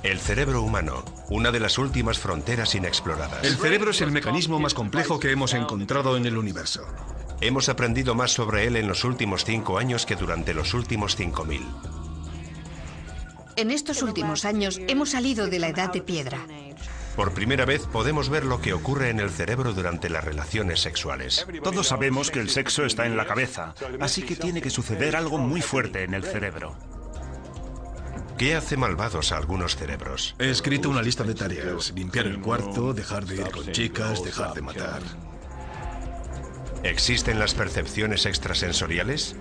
El cerebro humano, una de las últimas fronteras inexploradas. El cerebro es el mecanismo más complejo que hemos encontrado en el universo. Hemos aprendido más sobre él en los últimos 5 años que durante los últimos 5000. En estos últimos años hemos salido de la edad de piedra. Por primera vez podemos ver lo que ocurre en el cerebro durante las relaciones sexuales. Todos sabemos que el sexo está en la cabeza, así que tiene que suceder algo muy fuerte en el cerebro. ¿Qué hace malvados a algunos cerebros? He escrito una lista de tareas: limpiar el cuarto, dejar de ir con chicas, dejar de matar. ¿Existen las percepciones extrasensoriales?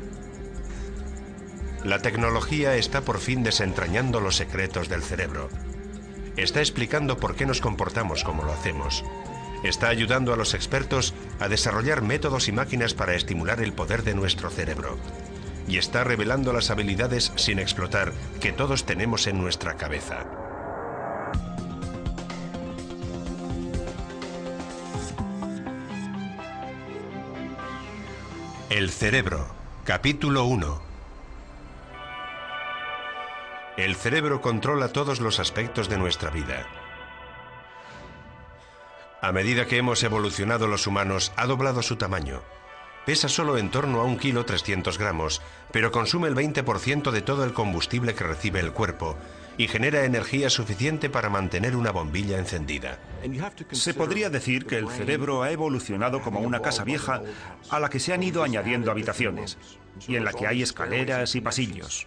La tecnología está por fin desentrañando los secretos del cerebro. Está explicando por qué nos comportamos como lo hacemos. Está ayudando a los expertos a desarrollar métodos y máquinas para estimular el poder de nuestro cerebro. Y está revelando las habilidades sin explotar que todos tenemos en nuestra cabeza. El cerebro, capítulo 1. El cerebro controla todos los aspectos de nuestra vida. A medida que hemos evolucionado los humanos, ha doblado su tamaño. Pesa solo en torno a 1,3 kg, pero consume el 20% de todo el combustible que recibe el cuerpo y genera energía suficiente para mantener una bombilla encendida. Se podría decir que el cerebro ha evolucionado como una casa vieja a la que se han ido añadiendo habitaciones y en la que hay escaleras y pasillos.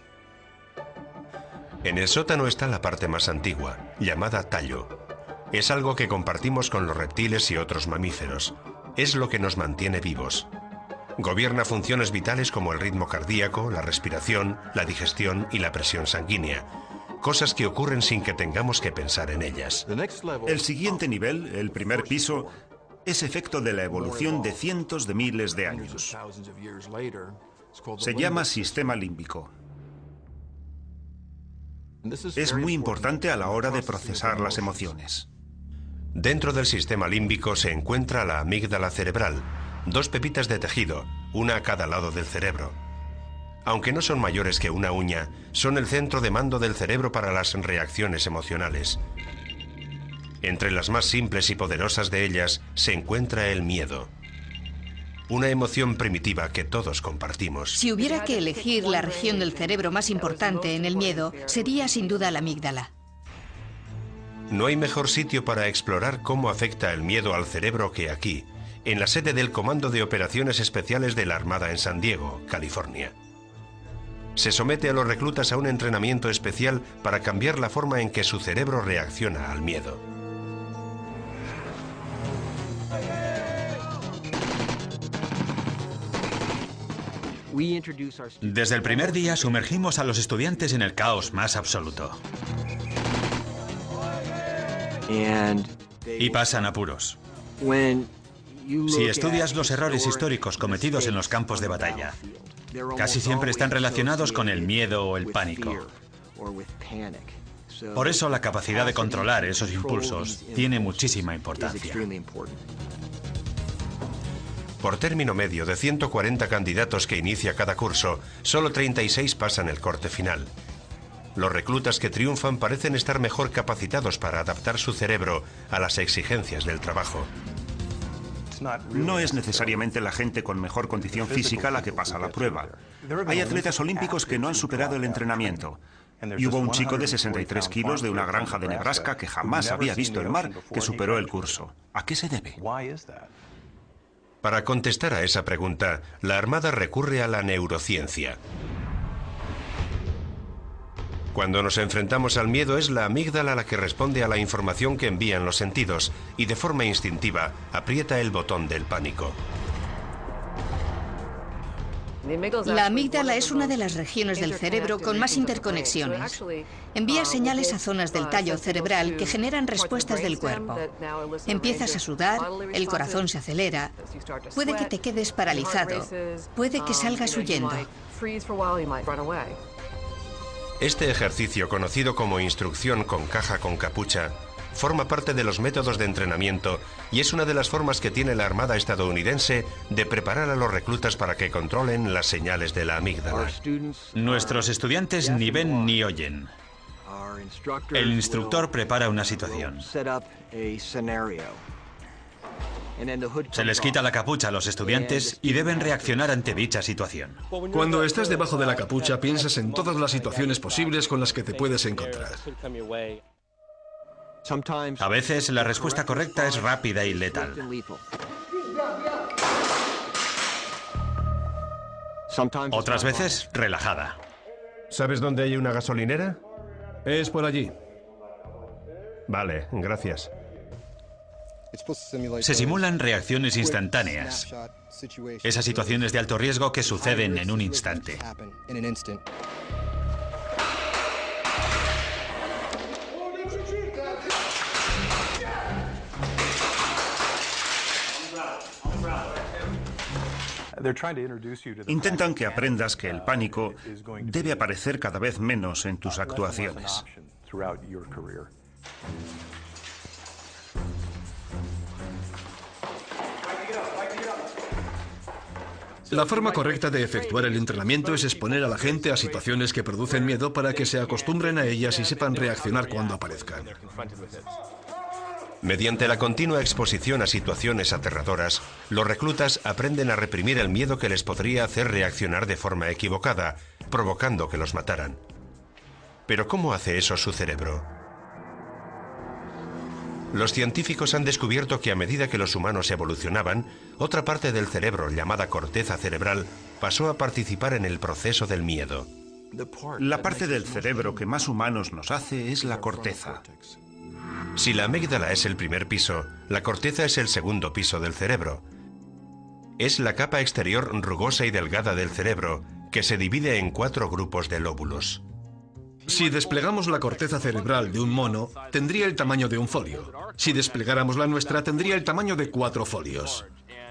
En el sótano está la parte más antigua, llamada tallo. Es algo que compartimos con los reptiles y otros mamíferos. Es lo que nos mantiene vivos. Gobierna funciones vitales como el ritmo cardíaco, la respiración, la digestión y la presión sanguínea. Cosas que ocurren sin que tengamos que pensar en ellas. El siguiente nivel, el primer piso, es efecto de la evolución de cientos de miles de años. Se llama sistema límbico. Es muy importante a la hora de procesar las emociones. Dentro del sistema límbico se encuentra la amígdala cerebral, 2 pepitas de tejido, una a cada lado del cerebro. Aunque no son mayores que una uña, son el centro de mando del cerebro para las reacciones emocionales. Entre las más simples y poderosas de ellas se encuentra el miedo. Una emoción primitiva que todos compartimos. Si hubiera que elegir la región del cerebro más importante en el miedo, sería sin duda la amígdala. No hay mejor sitio para explorar cómo afecta el miedo al cerebro que aquí, en la sede del Comando de Operaciones Especiales de la Armada en San Diego, California. Se somete a los reclutas a un entrenamiento especial para cambiar la forma en que su cerebro reacciona al miedo. Desde el primer día sumergimos a los estudiantes en el caos más absoluto. Y pasan apuros. Si estudias los errores históricos cometidos en los campos de batalla, casi siempre están relacionados con el miedo o el pánico. Por eso la capacidad de controlar esos impulsos tiene muchísima importancia. Por término medio de 140 candidatos que inicia cada curso, solo 36 pasan el corte final. Los reclutas que triunfan parecen estar mejor capacitados para adaptar su cerebro a las exigencias del trabajo. No es necesariamente la gente con mejor condición física la que pasa la prueba. Hay atletas olímpicos que no han superado el entrenamiento. Y hubo un chico de 63 kilos de una granja de Nebraska que jamás había visto el mar que superó el curso. ¿A qué se debe? Para contestar a esa pregunta, la Armada recurre a la neurociencia. Cuando nos enfrentamos al miedo es la amígdala la que responde a la información que envían los sentidos y de forma instintiva aprieta el botón del pánico. La amígdala es una de las regiones del cerebro con más interconexiones. Envía señales a zonas del tallo cerebral que generan respuestas del cuerpo. Empiezas a sudar, el corazón se acelera, puede que te quedes paralizado, puede que salgas huyendo. Este ejercicio, conocido como instrucción con caja con capucha, forma parte de los métodos de entrenamiento y es una de las formas que tiene la Armada estadounidense de preparar a los reclutas para que controlen las señales de la amígdala. Nuestros estudiantes ni ven ni oyen. El instructor prepara una situación. Se les quita la capucha a los estudiantes y deben reaccionar ante dicha situación. Cuando estás debajo de la capucha, piensas en todas las situaciones posibles con las que te puedes encontrar. A veces la respuesta correcta es rápida y letal. Otras veces, relajada. ¿Sabes dónde hay una gasolinera? Es por allí. Vale, gracias. Se simulan reacciones instantáneas. Esas situaciones de alto riesgo que suceden en un instante. Intentan que aprendas que el pánico debe aparecer cada vez menos en tus actuaciones. La forma correcta de efectuar el entrenamiento es exponer a la gente a situaciones que producen miedo para que se acostumbren a ellas y sepan reaccionar cuando aparezcan. Mediante la continua exposición a situaciones aterradoras, los reclutas aprenden a reprimir el miedo que les podría hacer reaccionar de forma equivocada, provocando que los mataran. Pero ¿cómo hace eso su cerebro? Los científicos han descubierto que a medida que los humanos evolucionaban, otra parte del cerebro, llamada corteza cerebral, pasó a participar en el proceso del miedo. La parte del cerebro que más humanos nos hace es la corteza. Si la amígdala es el primer piso, la corteza es el segundo piso del cerebro. Es la capa exterior rugosa y delgada del cerebro, que se divide en 4 grupos de lóbulos. Si desplegamos la corteza cerebral de un mono, tendría el tamaño de un folio. Si desplegáramos la nuestra, tendría el tamaño de 4 folios.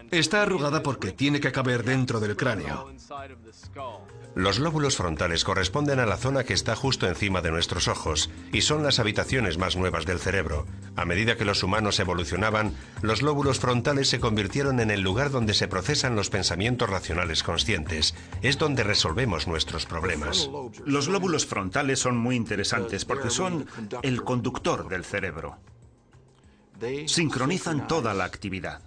Está arrugada porque tiene que caber dentro del cráneo. Los lóbulos frontales corresponden a la zona que está justo encima de nuestros ojos y son las habitaciones más nuevas del cerebro. A medida que los humanos evolucionaban, los lóbulos frontales se convirtieron en el lugar donde se procesan los pensamientos racionales conscientes. Es donde resolvemos nuestros problemas. Los lóbulos frontales son muy interesantes porque son el conductor del cerebro. Sincronizan toda la actividad.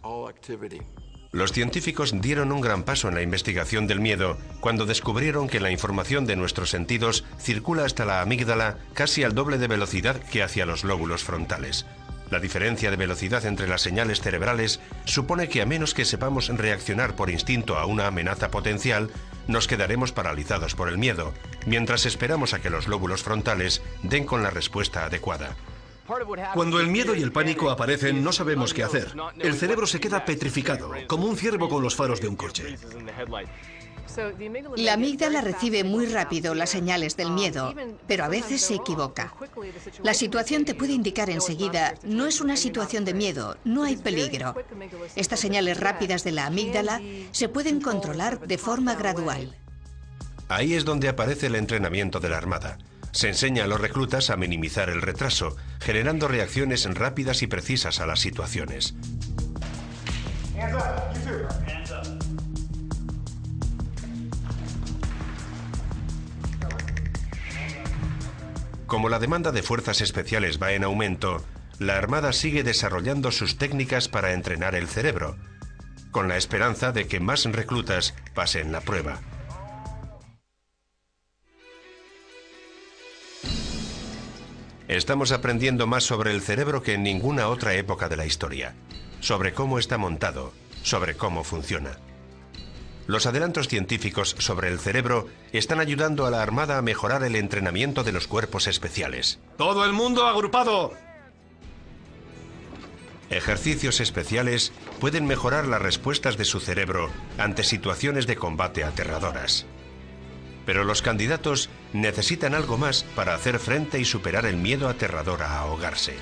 Los científicos dieron un gran paso en la investigación del miedo cuando descubrieron que la información de nuestros sentidos circula hasta la amígdala casi al doble de velocidad que hacia los lóbulos frontales. La diferencia de velocidad entre las señales cerebrales supone que a menos que sepamos reaccionar por instinto a una amenaza potencial, nos quedaremos paralizados por el miedo, mientras esperamos a que los lóbulos frontales den con la respuesta adecuada. Cuando el miedo y el pánico aparecen, no sabemos qué hacer. El cerebro se queda petrificado, como un ciervo con los faros de un coche. La amígdala recibe muy rápido las señales del miedo, pero a veces se equivoca. La situación te puede indicar enseguida, no es una situación de miedo, no hay peligro. Estas señales rápidas de la amígdala se pueden controlar de forma gradual. Ahí es donde aparece el entrenamiento de la Armada. Se enseña a los reclutas a minimizar el retraso, generando reacciones rápidas y precisas a las situaciones. Como la demanda de fuerzas especiales va en aumento, la Armada sigue desarrollando sus técnicas para entrenar el cerebro, con la esperanza de que más reclutas pasen la prueba. Estamos aprendiendo más sobre el cerebro que en ninguna otra época de la historia, sobre cómo está montado, sobre cómo funciona. Los adelantos científicos sobre el cerebro están ayudando a la Armada a mejorar el entrenamiento de los cuerpos especiales. ¡Todo el mundo agrupado! Ejercicios especiales pueden mejorar las respuestas de su cerebro ante situaciones de combate aterradoras. Pero los candidatos necesitan algo más para hacer frente y superar el miedo aterrador a ahogarse.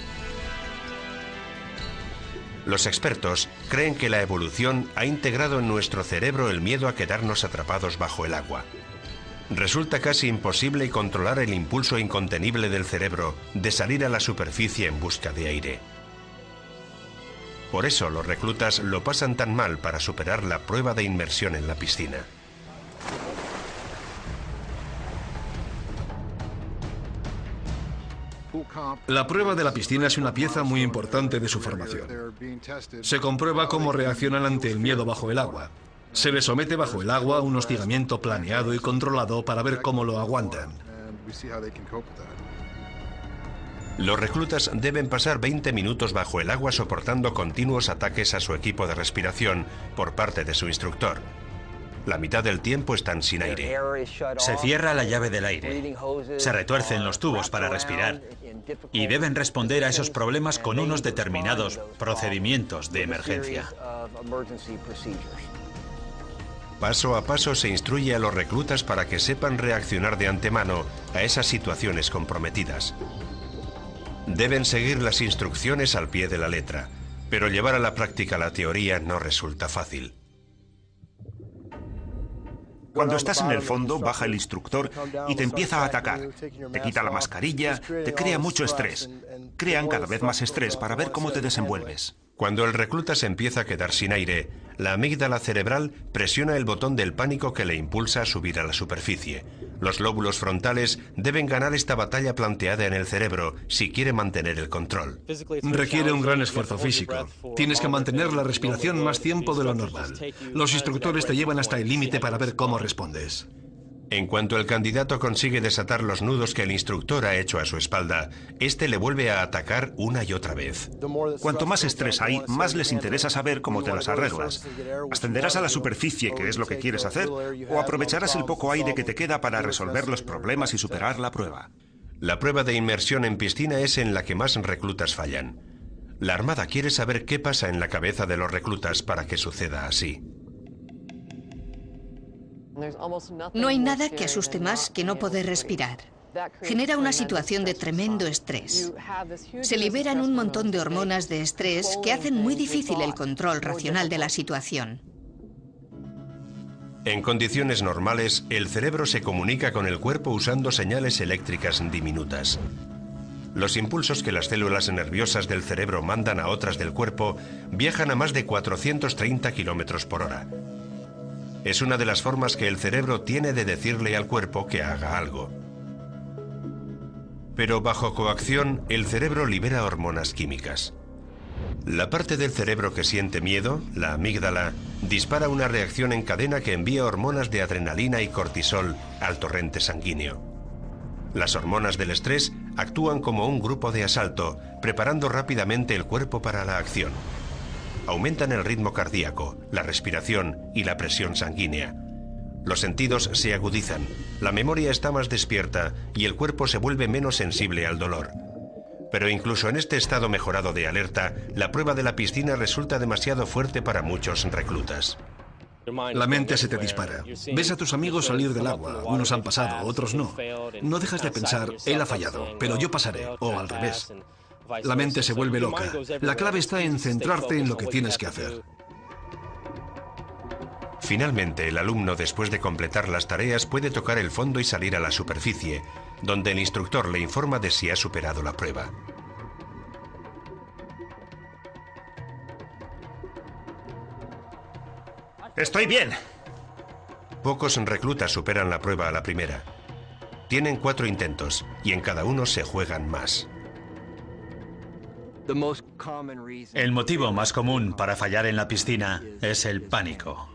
Los expertos creen que la evolución ha integrado en nuestro cerebro el miedo a quedarnos atrapados bajo el agua. Resulta casi imposible controlar el impulso incontenible del cerebro de salir a la superficie en busca de aire. Por eso los reclutas lo pasan tan mal para superar la prueba de inmersión en la piscina. La prueba de la piscina es una pieza muy importante de su formación. Se comprueba cómo reaccionan ante el miedo bajo el agua. Se les somete bajo el agua a un hostigamiento planeado y controlado para ver cómo lo aguantan. Los reclutas deben pasar 20 minutos bajo el agua soportando continuos ataques a su equipo de respiración por parte de su instructor. La mitad del tiempo están sin aire. Se cierra la llave del aire, se retuercen los tubos para respirar y deben responder a esos problemas con unos determinados procedimientos de emergencia. Paso a paso se instruye a los reclutas para que sepan reaccionar de antemano a esas situaciones comprometidas. Deben seguir las instrucciones al pie de la letra, pero llevar a la práctica la teoría no resulta fácil. Cuando estás en el fondo, baja el instructor y te empieza a atacar. Te quita la mascarilla, te crea mucho estrés. Crean cada vez más estrés para ver cómo te desenvuelves. Cuando el recluta se empieza a quedar sin aire, la amígdala cerebral presiona el botón del pánico que le impulsa a subir a la superficie. Los lóbulos frontales deben ganar esta batalla planteada en el cerebro si quiere mantener el control. Requiere un gran esfuerzo físico. Tienes que mantener la respiración más tiempo de lo normal. Los instructores te llevan hasta el límite para ver cómo respondes. En cuanto el candidato consigue desatar los nudos que el instructor ha hecho a su espalda, este le vuelve a atacar una y otra vez. Cuanto más estrés hay, más les interesa saber cómo te las arreglas. ¿Ascenderás a la superficie, que es lo que quieres hacer, o aprovecharás el poco aire que te queda para resolver los problemas y superar la prueba? La prueba de inmersión en piscina es en la que más reclutas fallan. La Armada quiere saber qué pasa en la cabeza de los reclutas para que suceda así. No hay nada que asuste más que no poder respirar. Genera una situación de tremendo estrés. Se liberan un montón de hormonas de estrés que hacen muy difícil el control racional de la situación. En condiciones normales, el cerebro se comunica con el cuerpo usando señales eléctricas diminutas. Los impulsos que las células nerviosas del cerebro mandan a otras del cuerpo viajan a más de 430 kilómetros por hora. Es una de las formas que el cerebro tiene de decirle al cuerpo que haga algo. Pero bajo coacción, el cerebro libera hormonas químicas. La parte del cerebro que siente miedo, la amígdala, dispara una reacción en cadena que envía hormonas de adrenalina y cortisol al torrente sanguíneo. Las hormonas del estrés actúan como un grupo de asalto, preparando rápidamente el cuerpo para la acción. Aumentan el ritmo cardíaco, la respiración y la presión sanguínea. Los sentidos se agudizan, la memoria está más despierta y el cuerpo se vuelve menos sensible al dolor. Pero incluso en este estado mejorado de alerta, la prueba de la piscina resulta demasiado fuerte para muchos reclutas. La mente se te dispara. Ves a tus amigos salir del agua. Unos han pasado, otros no. No dejas de pensar, él ha fallado, pero yo pasaré, o al revés. La mente se vuelve loca. La clave está en centrarte en lo que tienes que hacer. Finalmente, el alumno, después de completar las tareas, puede tocar el fondo y salir a la superficie, donde el instructor le informa de si ha superado la prueba. ¡Estoy bien! Pocos reclutas superan la prueba a la primera. Tienen 4 intentos y en cada uno se juegan más. El motivo más común para fallar en la piscina es el pánico.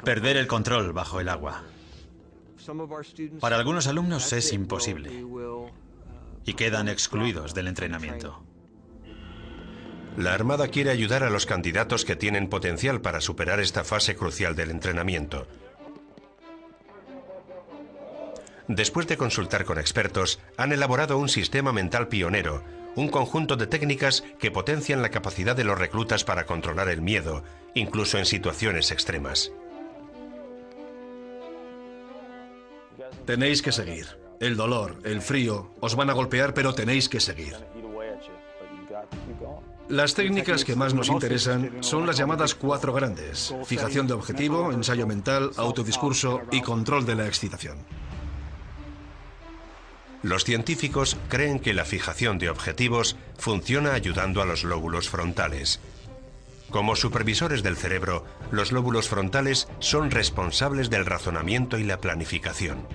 Perder el control bajo el agua. Para algunos alumnos es imposible y quedan excluidos del entrenamiento. La Armada quiere ayudar a los candidatos que tienen potencial para superar esta fase crucial del entrenamiento. Después de consultar con expertos, han elaborado un sistema mental pionero, un conjunto de técnicas que potencian la capacidad de los reclutas para controlar el miedo, incluso en situaciones extremas. Tenéis que seguir. El dolor, el frío, os van a golpear, pero tenéis que seguir. Las técnicas que más nos interesan son las llamadas 4 grandes: fijación de objetivo, ensayo mental, autodiscurso y control de la excitación. Los científicos creen que la fijación de objetivos funciona ayudando a los lóbulos frontales. Como supervisores del cerebro, los lóbulos frontales son responsables del razonamiento y la planificación.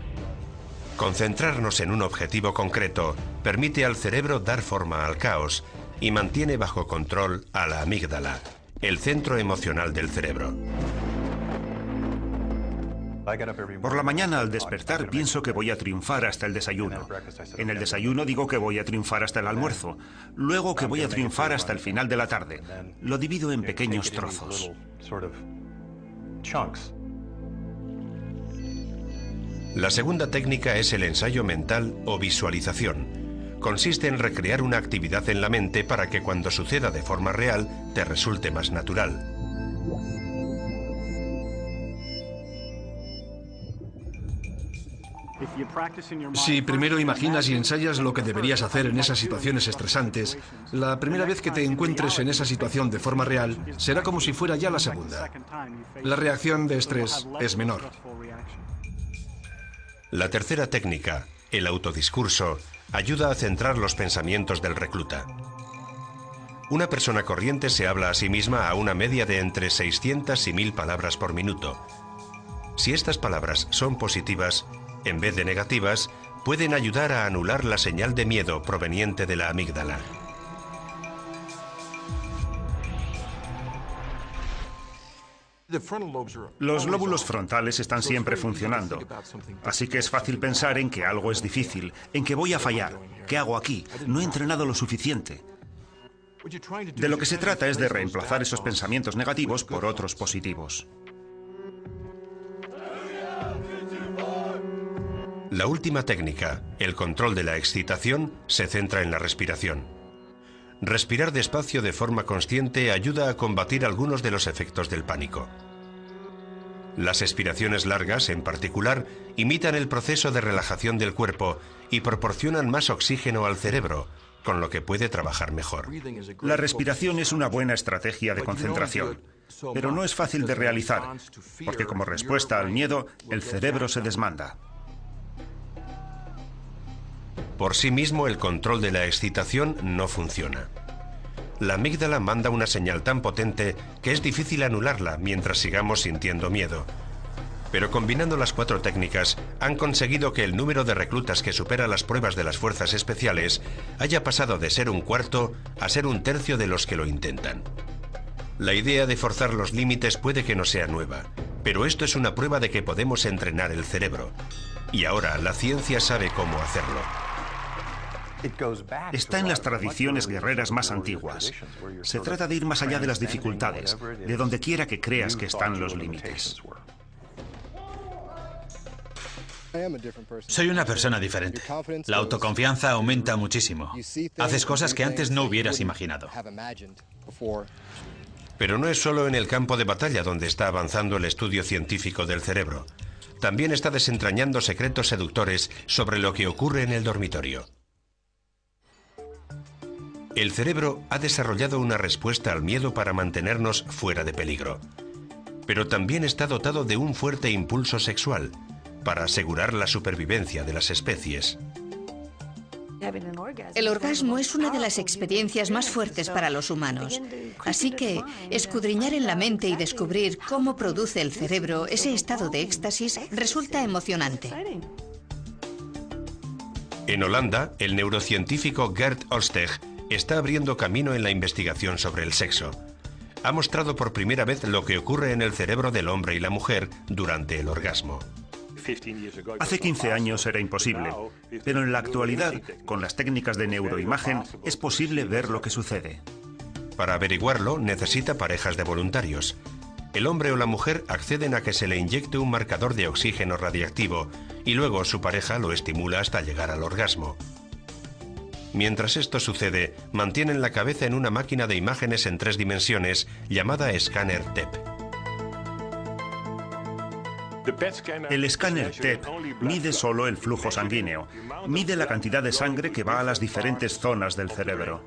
Concentrarnos en un objetivo concreto permite al cerebro dar forma al caos y mantiene bajo control a la amígdala, el centro emocional del cerebro. Por la mañana al despertar pienso que voy a triunfar hasta el desayuno. En el desayuno digo que voy a triunfar hasta el almuerzo. Luego que voy a triunfar hasta el final de la tarde. Lo divido en pequeños trozos. La segunda técnica es el ensayo mental o visualización. Consiste en recrear una actividad en la mente para que cuando suceda de forma real te resulte más natural. Si primero imaginas y ensayas lo que deberías hacer en esas situaciones estresantes, la primera vez que te encuentres en esa situación de forma real será como si fuera ya la segunda. La reacción de estrés es menor. La tercera técnica, el autodiscurso, ayuda a centrar los pensamientos del recluta. Una persona corriente se habla a sí misma a una media de entre 600 y 1000 palabras por minuto. Si estas palabras son positivas, en vez de negativas, pueden ayudar a anular la señal de miedo proveniente de la amígdala. Los lóbulos frontales están siempre funcionando, así que es fácil pensar en que algo es difícil, en que voy a fallar. ¿Qué hago aquí? No he entrenado lo suficiente. De lo que se trata es de reemplazar esos pensamientos negativos por otros positivos. La última técnica, el control de la excitación, se centra en la respiración. Respirar despacio de forma consciente ayuda a combatir algunos de los efectos del pánico. Las expiraciones largas, en particular, imitan el proceso de relajación del cuerpo y proporcionan más oxígeno al cerebro, con lo que puede trabajar mejor. La respiración es una buena estrategia de concentración, pero no es fácil de realizar, porque como respuesta al miedo, el cerebro se desmanda. Por sí mismo, el control de la excitación no funciona. La amígdala manda una señal tan potente que es difícil anularla mientras sigamos sintiendo miedo. Pero combinando las 4 técnicas, han conseguido que el número de reclutas que supera las pruebas de las fuerzas especiales haya pasado de ser 1/4 a ser 1/3 de los que lo intentan. La idea de forzar los límites puede que no sea nueva, pero esto es una prueba de que podemos entrenar el cerebro. Y ahora la ciencia sabe cómo hacerlo. Está en las tradiciones guerreras más antiguas. Se trata de ir más allá de las dificultades, de donde quiera que creas que están los límites. Soy una persona diferente. La autoconfianza aumenta muchísimo. Haces cosas que antes no hubieras imaginado. Pero no es solo en el campo de batalla donde está avanzando el estudio científico del cerebro. También está desentrañando secretos seductores sobre lo que ocurre en el dormitorio. El cerebro ha desarrollado una respuesta al miedo para mantenernos fuera de peligro. Pero también está dotado de un fuerte impulso sexual, para asegurar la supervivencia de las especies. El orgasmo es una de las experiencias más fuertes para los humanos. Así que escudriñar en la mente y descubrir cómo produce el cerebro ese estado de éxtasis resulta emocionante. En Holanda, el neurocientífico Gert Olsteg está abriendo camino en la investigación sobre el sexo. Ha mostrado por primera vez lo que ocurre en el cerebro del hombre y la mujer durante el orgasmo. Hace 15 años era imposible, pero en la actualidad, con las técnicas de neuroimagen, es posible ver lo que sucede. Para averiguarlo, necesita parejas de voluntarios. El hombre o la mujer acceden a que se le inyecte un marcador de oxígeno radiactivo y luego su pareja lo estimula hasta llegar al orgasmo. Mientras esto sucede, mantienen la cabeza en una máquina de imágenes en 3 dimensiones llamada escáner TEP. El escáner TEP mide solo el flujo sanguíneo, mide la cantidad de sangre que va a las diferentes zonas del cerebro.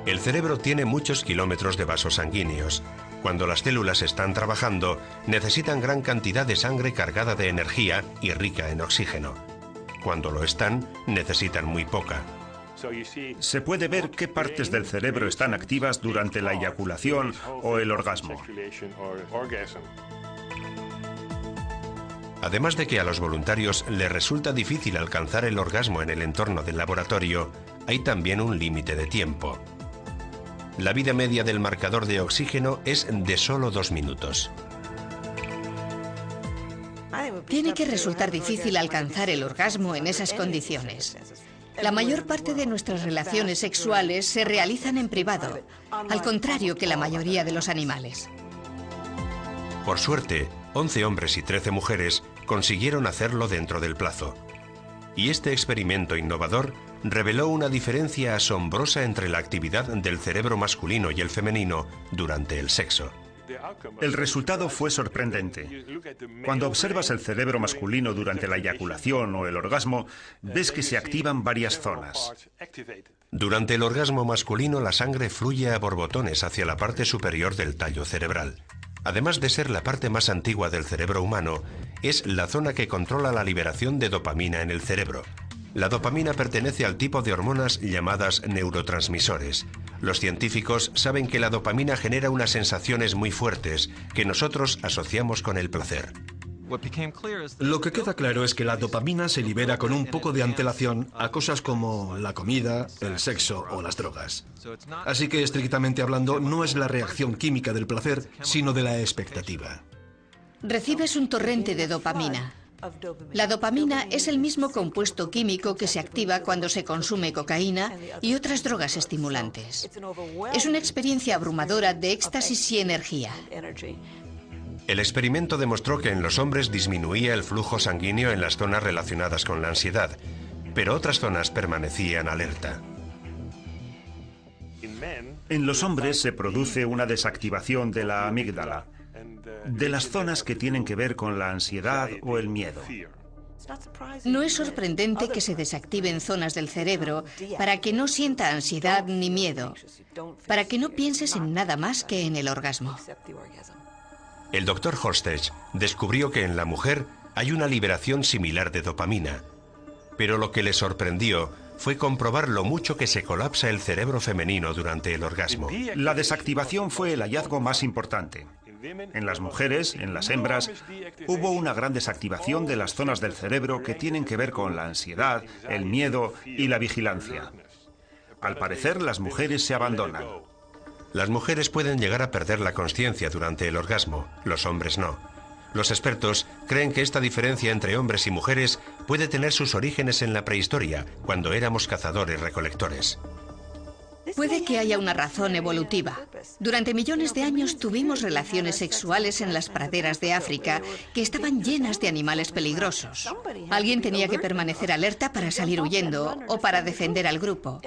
El cerebro tiene muchos kilómetros de vasos sanguíneos. Cuando las células están trabajando, necesitan gran cantidad de sangre cargada de energía y rica en oxígeno. Cuando lo están, necesitan muy poca. Se puede ver qué partes del cerebro están activas durante la eyaculación o el orgasmo. Además de que a los voluntarios les resulta difícil alcanzar el orgasmo en el entorno del laboratorio, hay también un límite de tiempo. La vida media del marcador de oxígeno es de solo 2 minutos. Tiene que resultar difícil alcanzar el orgasmo en esas condiciones. La mayor parte de nuestras relaciones sexuales se realizan en privado, al contrario que la mayoría de los animales. Por suerte, 11 hombres y 13 mujeres consiguieron hacerlo dentro del plazo. Y este experimento innovador reveló una diferencia asombrosa entre la actividad del cerebro masculino y el femenino durante el sexo. El resultado fue sorprendente. Cuando observas el cerebro masculino durante la eyaculación o el orgasmo, ves que se activan varias zonas. Durante el orgasmo masculino, la sangre fluye a borbotones hacia la parte superior del tallo cerebral. Además de ser la parte más antigua del cerebro humano, es la zona que controla la liberación de dopamina en el cerebro. La dopamina pertenece al tipo de hormonas llamadas neurotransmisores. Los científicos saben que la dopamina genera unas sensaciones muy fuertes que nosotros asociamos con el placer. Lo que queda claro es que la dopamina se libera con un poco de antelación a cosas como la comida, el sexo o las drogas. Así que, estrictamente hablando, no es la reacción química del placer, sino de la expectativa. Recibes un torrente de dopamina. La dopamina es el mismo compuesto químico que se activa cuando se consume cocaína y otras drogas estimulantes. Es una experiencia abrumadora de éxtasis y energía. El experimento demostró que en los hombres disminuía el flujo sanguíneo en las zonas relacionadas con la ansiedad, pero otras zonas permanecían alerta. En los hombres se produce una desactivación de la amígdala, de las zonas que tienen que ver con la ansiedad o el miedo. No es sorprendente que se desactiven zonas del cerebro para que no sienta ansiedad ni miedo, para que no pienses en nada más que en el orgasmo. El Dr. Hostech descubrió que en la mujer hay una liberación similar de dopamina, pero lo que le sorprendió fue comprobar lo mucho que se colapsa el cerebro femenino durante el orgasmo. La desactivación fue el hallazgo más importante. En las mujeres, en las hembras, hubo una gran desactivación de las zonas del cerebro que tienen que ver con la ansiedad, el miedo y la vigilancia. Al parecer, las mujeres se abandonan. Las mujeres pueden llegar a perder la conciencia durante el orgasmo, los hombres no. Los expertos creen que esta diferencia entre hombres y mujeres puede tener sus orígenes en la prehistoria, cuando éramos cazadores-recolectores. Puede que haya una razón evolutiva. Durante millones de años tuvimos relaciones sexuales en las praderas de África que estaban llenas de animales peligrosos. Alguien tenía que permanecer alerta para salir huyendo o para defender al grupo.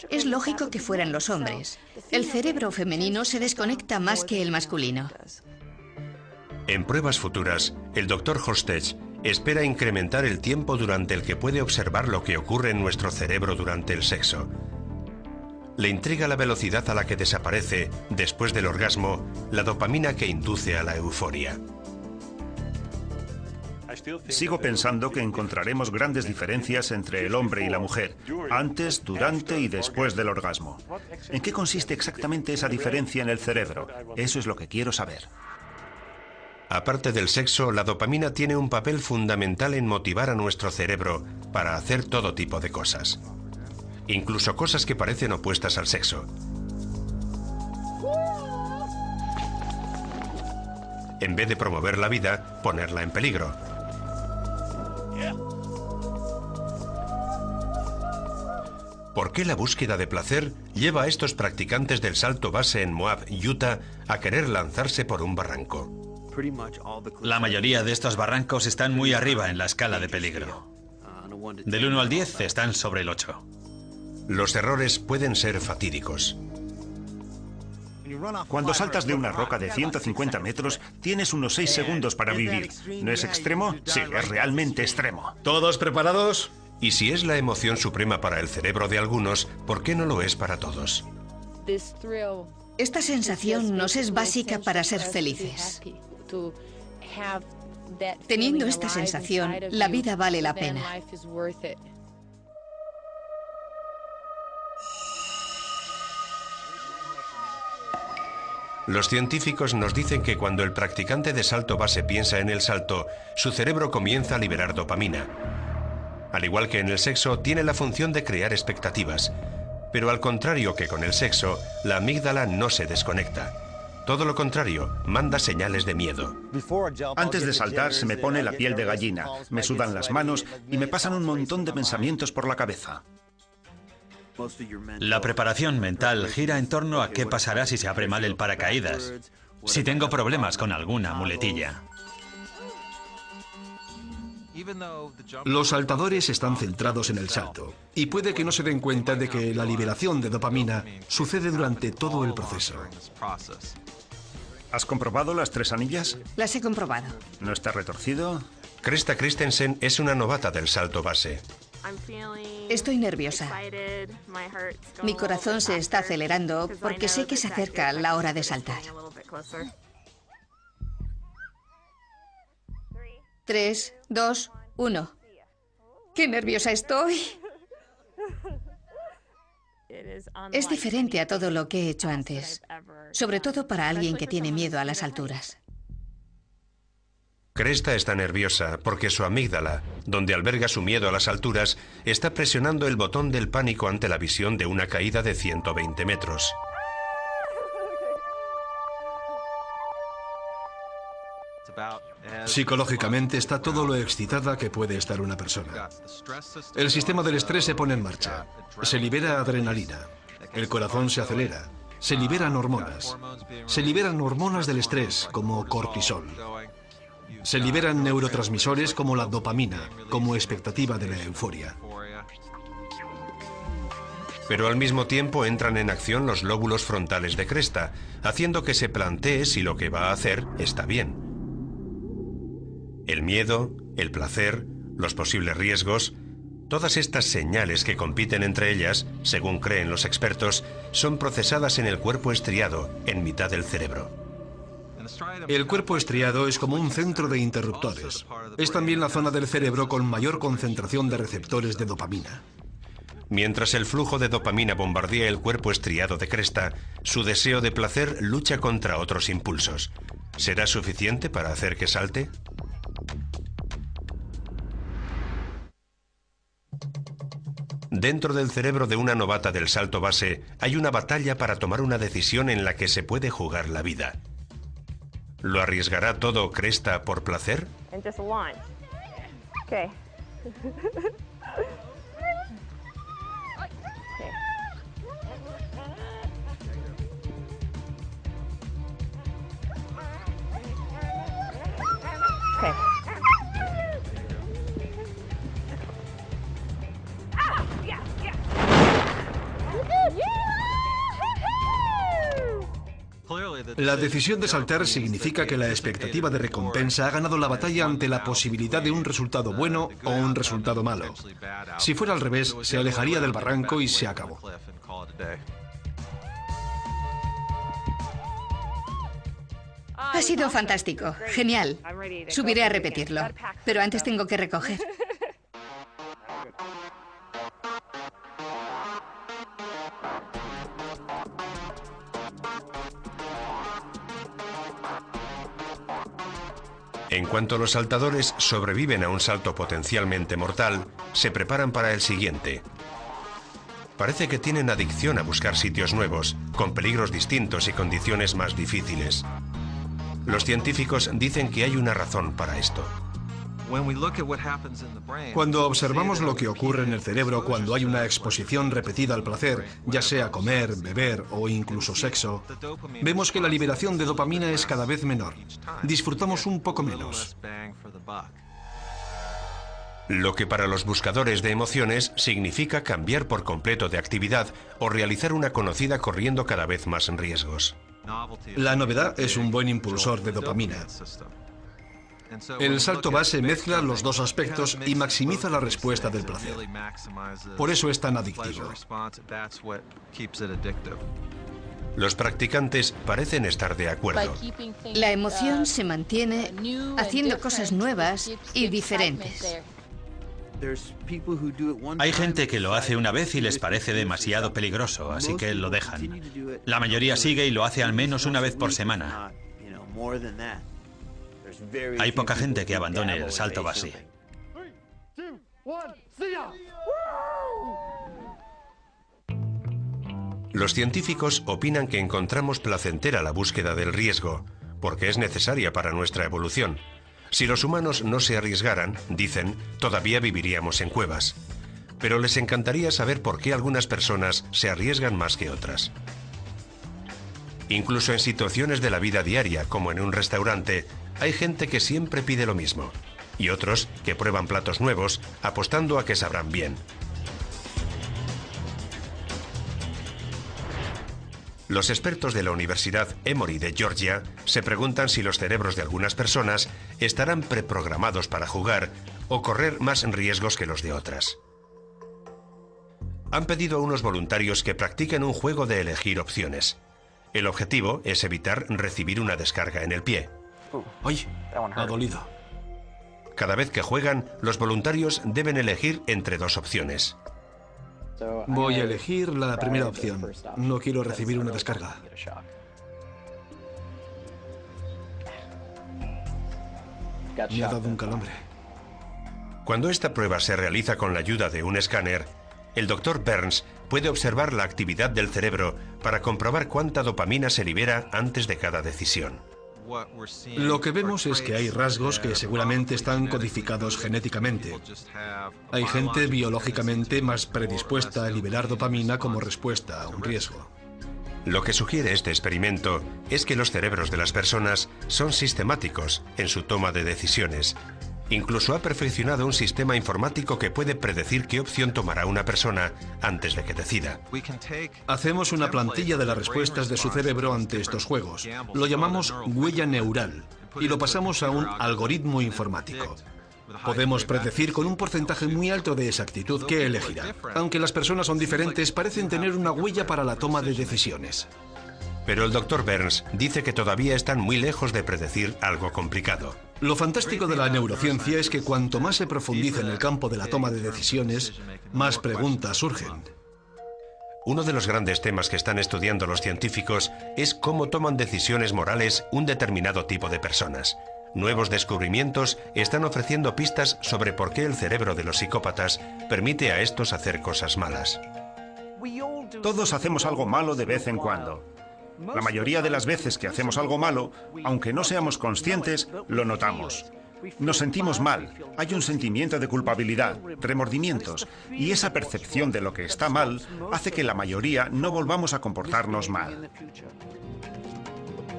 Es lógico que fueran los hombres. El cerebro femenino se desconecta más que el masculino. En pruebas futuras, el Dr. Hostech espera incrementar el tiempo durante el que puede observar lo que ocurre en nuestro cerebro durante el sexo. Le intriga la velocidad a la que desaparece, después del orgasmo, la dopamina que induce a la euforia. Sigo pensando que encontraremos grandes diferencias entre el hombre y la mujer, antes, durante y después del orgasmo. ¿En qué consiste exactamente esa diferencia en el cerebro? Eso es lo que quiero saber. Aparte del sexo, la dopamina tiene un papel fundamental en motivar a nuestro cerebro para hacer todo tipo de cosas. Incluso cosas que parecen opuestas al sexo. En vez de promover la vida, ponerla en peligro. ¿Por qué la búsqueda de placer lleva a estos practicantes del salto base en Moab, Utah, a querer lanzarse por un barranco? La mayoría de estos barrancos están muy arriba en la escala de peligro. Del 1 al 10 están sobre el 8. Los errores pueden ser fatídicos. Cuando saltas de una roca de 150 metros, tienes unos 6 segundos para vivir. ¿No es extremo? Sí, es realmente extremo. ¿Todos preparados? Y si es la emoción suprema para el cerebro de algunos, ¿por qué no lo es para todos? Esta sensación nos es básica para ser felices. Teniendo esta sensación, la vida vale la pena. Los científicos nos dicen que cuando el practicante de salto base piensa en el salto, su cerebro comienza a liberar dopamina. Al igual que en el sexo, tiene la función de crear expectativas. Pero al contrario que con el sexo, la amígdala no se desconecta. Todo lo contrario, manda señales de miedo. Antes de saltar se me pone la piel de gallina, me sudan las manos y me pasan un montón de pensamientos por la cabeza. La preparación mental gira en torno a qué pasará si se abre mal el paracaídas, si tengo problemas con alguna muletilla. Los saltadores están centrados en el salto y puede que no se den cuenta de que la liberación de dopamina sucede durante todo el proceso. ¿Has comprobado las 3 anillas? Las he comprobado. ¿No está retorcido? Krista Christensen es una novata del salto base. Estoy nerviosa. Mi corazón se está acelerando porque sé que se acerca la hora de saltar. 3, 2, 1. ¡Qué nerviosa estoy! Es diferente a todo lo que he hecho antes, sobre todo para alguien que tiene miedo a las alturas. Krista está nerviosa porque su amígdala, donde alberga su miedo a las alturas, está presionando el botón del pánico ante la visión de una caída de 120 metros. Psicológicamente está todo lo excitada que puede estar una persona. El sistema del estrés se pone en marcha. Se libera adrenalina. El corazón se acelera. Se liberan hormonas. Se liberan hormonas del estrés, como cortisol. Se liberan neurotransmisores como la dopamina, como expectativa de la euforia. Pero al mismo tiempo entran en acción los lóbulos frontales de Krista, haciendo que se plantee si lo que va a hacer está bien. El miedo, el placer, los posibles riesgos, todas estas señales que compiten entre ellas, según creen los expertos, son procesadas en el cuerpo estriado, en mitad del cerebro. El cuerpo estriado es como un centro de interruptores. Es también la zona del cerebro con mayor concentración de receptores de dopamina. Mientras el flujo de dopamina bombardea el cuerpo estriado de Krista, su deseo de placer lucha contra otros impulsos. ¿Será suficiente para hacer que salte? Dentro del cerebro de una novata del salto base hay una batalla para tomar una decisión en la que se puede jugar la vida. ¿Lo arriesgará todo Krista por placer? La decisión de saltar significa que la expectativa de recompensa ha ganado la batalla ante la posibilidad de un resultado bueno o un resultado malo. Si fuera al revés, se alejaría del barranco y se acabó. Ha sido fantástico, genial. Subiré a repetirlo, pero antes tengo que recoger. En cuanto los saltadores sobreviven a un salto potencialmente mortal, se preparan para el siguiente. Parece que tienen adicción a buscar sitios nuevos, con peligros distintos y condiciones más difíciles. Los científicos dicen que hay una razón para esto. Cuando observamos lo que ocurre en el cerebro cuando hay una exposición repetida al placer, ya sea comer, beber o incluso sexo, vemos que la liberación de dopamina es cada vez menor. Disfrutamos un poco menos. Lo que para los buscadores de emociones significa cambiar por completo de actividad o realizar una conocida corriendo cada vez más riesgos. La novedad es un buen impulsor de dopamina. El salto base mezcla los dos aspectos y maximiza la respuesta del placer. Por eso es tan adictivo. Los practicantes parecen estar de acuerdo. La emoción se mantiene haciendo cosas nuevas y diferentes. Hay gente que lo hace una vez y les parece demasiado peligroso, así que lo dejan. La mayoría sigue y lo hace al menos una vez por semana. Hay poca gente que abandone el salto base. Los científicos opinan que encontramos placentera la búsqueda del riesgo, porque es necesaria para nuestra evolución. Si los humanos no se arriesgaran, dicen, todavía viviríamos en cuevas. Pero les encantaría saber por qué algunas personas se arriesgan más que otras. Incluso en situaciones de la vida diaria, como en un restaurante, hay gente que siempre pide lo mismo, y otros que prueban platos nuevos, apostando a que sabrán bien. Los expertos de la Universidad Emory de Georgia se preguntan si los cerebros de algunas personas estarán preprogramados para jugar o correr más riesgos que los de otras. Han pedido a unos voluntarios que practiquen un juego de elegir opciones. El objetivo es evitar recibir una descarga en el pie. ¡Ay! Ha dolido. Cada vez que juegan, los voluntarios deben elegir entre dos opciones. Voy a elegir la primera opción. No quiero recibir una descarga. Me ha dado un calambre. Cuando esta prueba se realiza con la ayuda de un escáner, el Dr. Burns puede observar la actividad del cerebro para comprobar cuánta dopamina se libera antes de cada decisión. Lo que vemos es que hay rasgos que seguramente están codificados genéticamente. Hay gente biológicamente más predispuesta a liberar dopamina como respuesta a un riesgo. Lo que sugiere este experimento es que los cerebros de las personas son sistemáticos en su toma de decisiones. Incluso ha perfeccionado un sistema informático que puede predecir qué opción tomará una persona antes de que decida. Hacemos una plantilla de las respuestas de su cerebro ante estos juegos. Lo llamamos huella neural y lo pasamos a un algoritmo informático. Podemos predecir con un porcentaje muy alto de exactitud qué elegirá. Aunque las personas son diferentes, parecen tener una huella para la toma de decisiones. Pero el Dr. Burns dice que todavía están muy lejos de predecir algo complicado. Lo fantástico de la neurociencia es que cuanto más se profundiza en el campo de la toma de decisiones, más preguntas surgen. Uno de los grandes temas que están estudiando los científicos es cómo toman decisiones morales un determinado tipo de personas. Nuevos descubrimientos están ofreciendo pistas sobre por qué el cerebro de los psicópatas permite a estos hacer cosas malas. Todos hacemos algo malo de vez en cuando. La mayoría de las veces que hacemos algo malo, aunque no seamos conscientes, lo notamos. Nos sentimos mal, hay un sentimiento de culpabilidad, remordimientos, y esa percepción de lo que está mal hace que la mayoría no volvamos a comportarnos mal.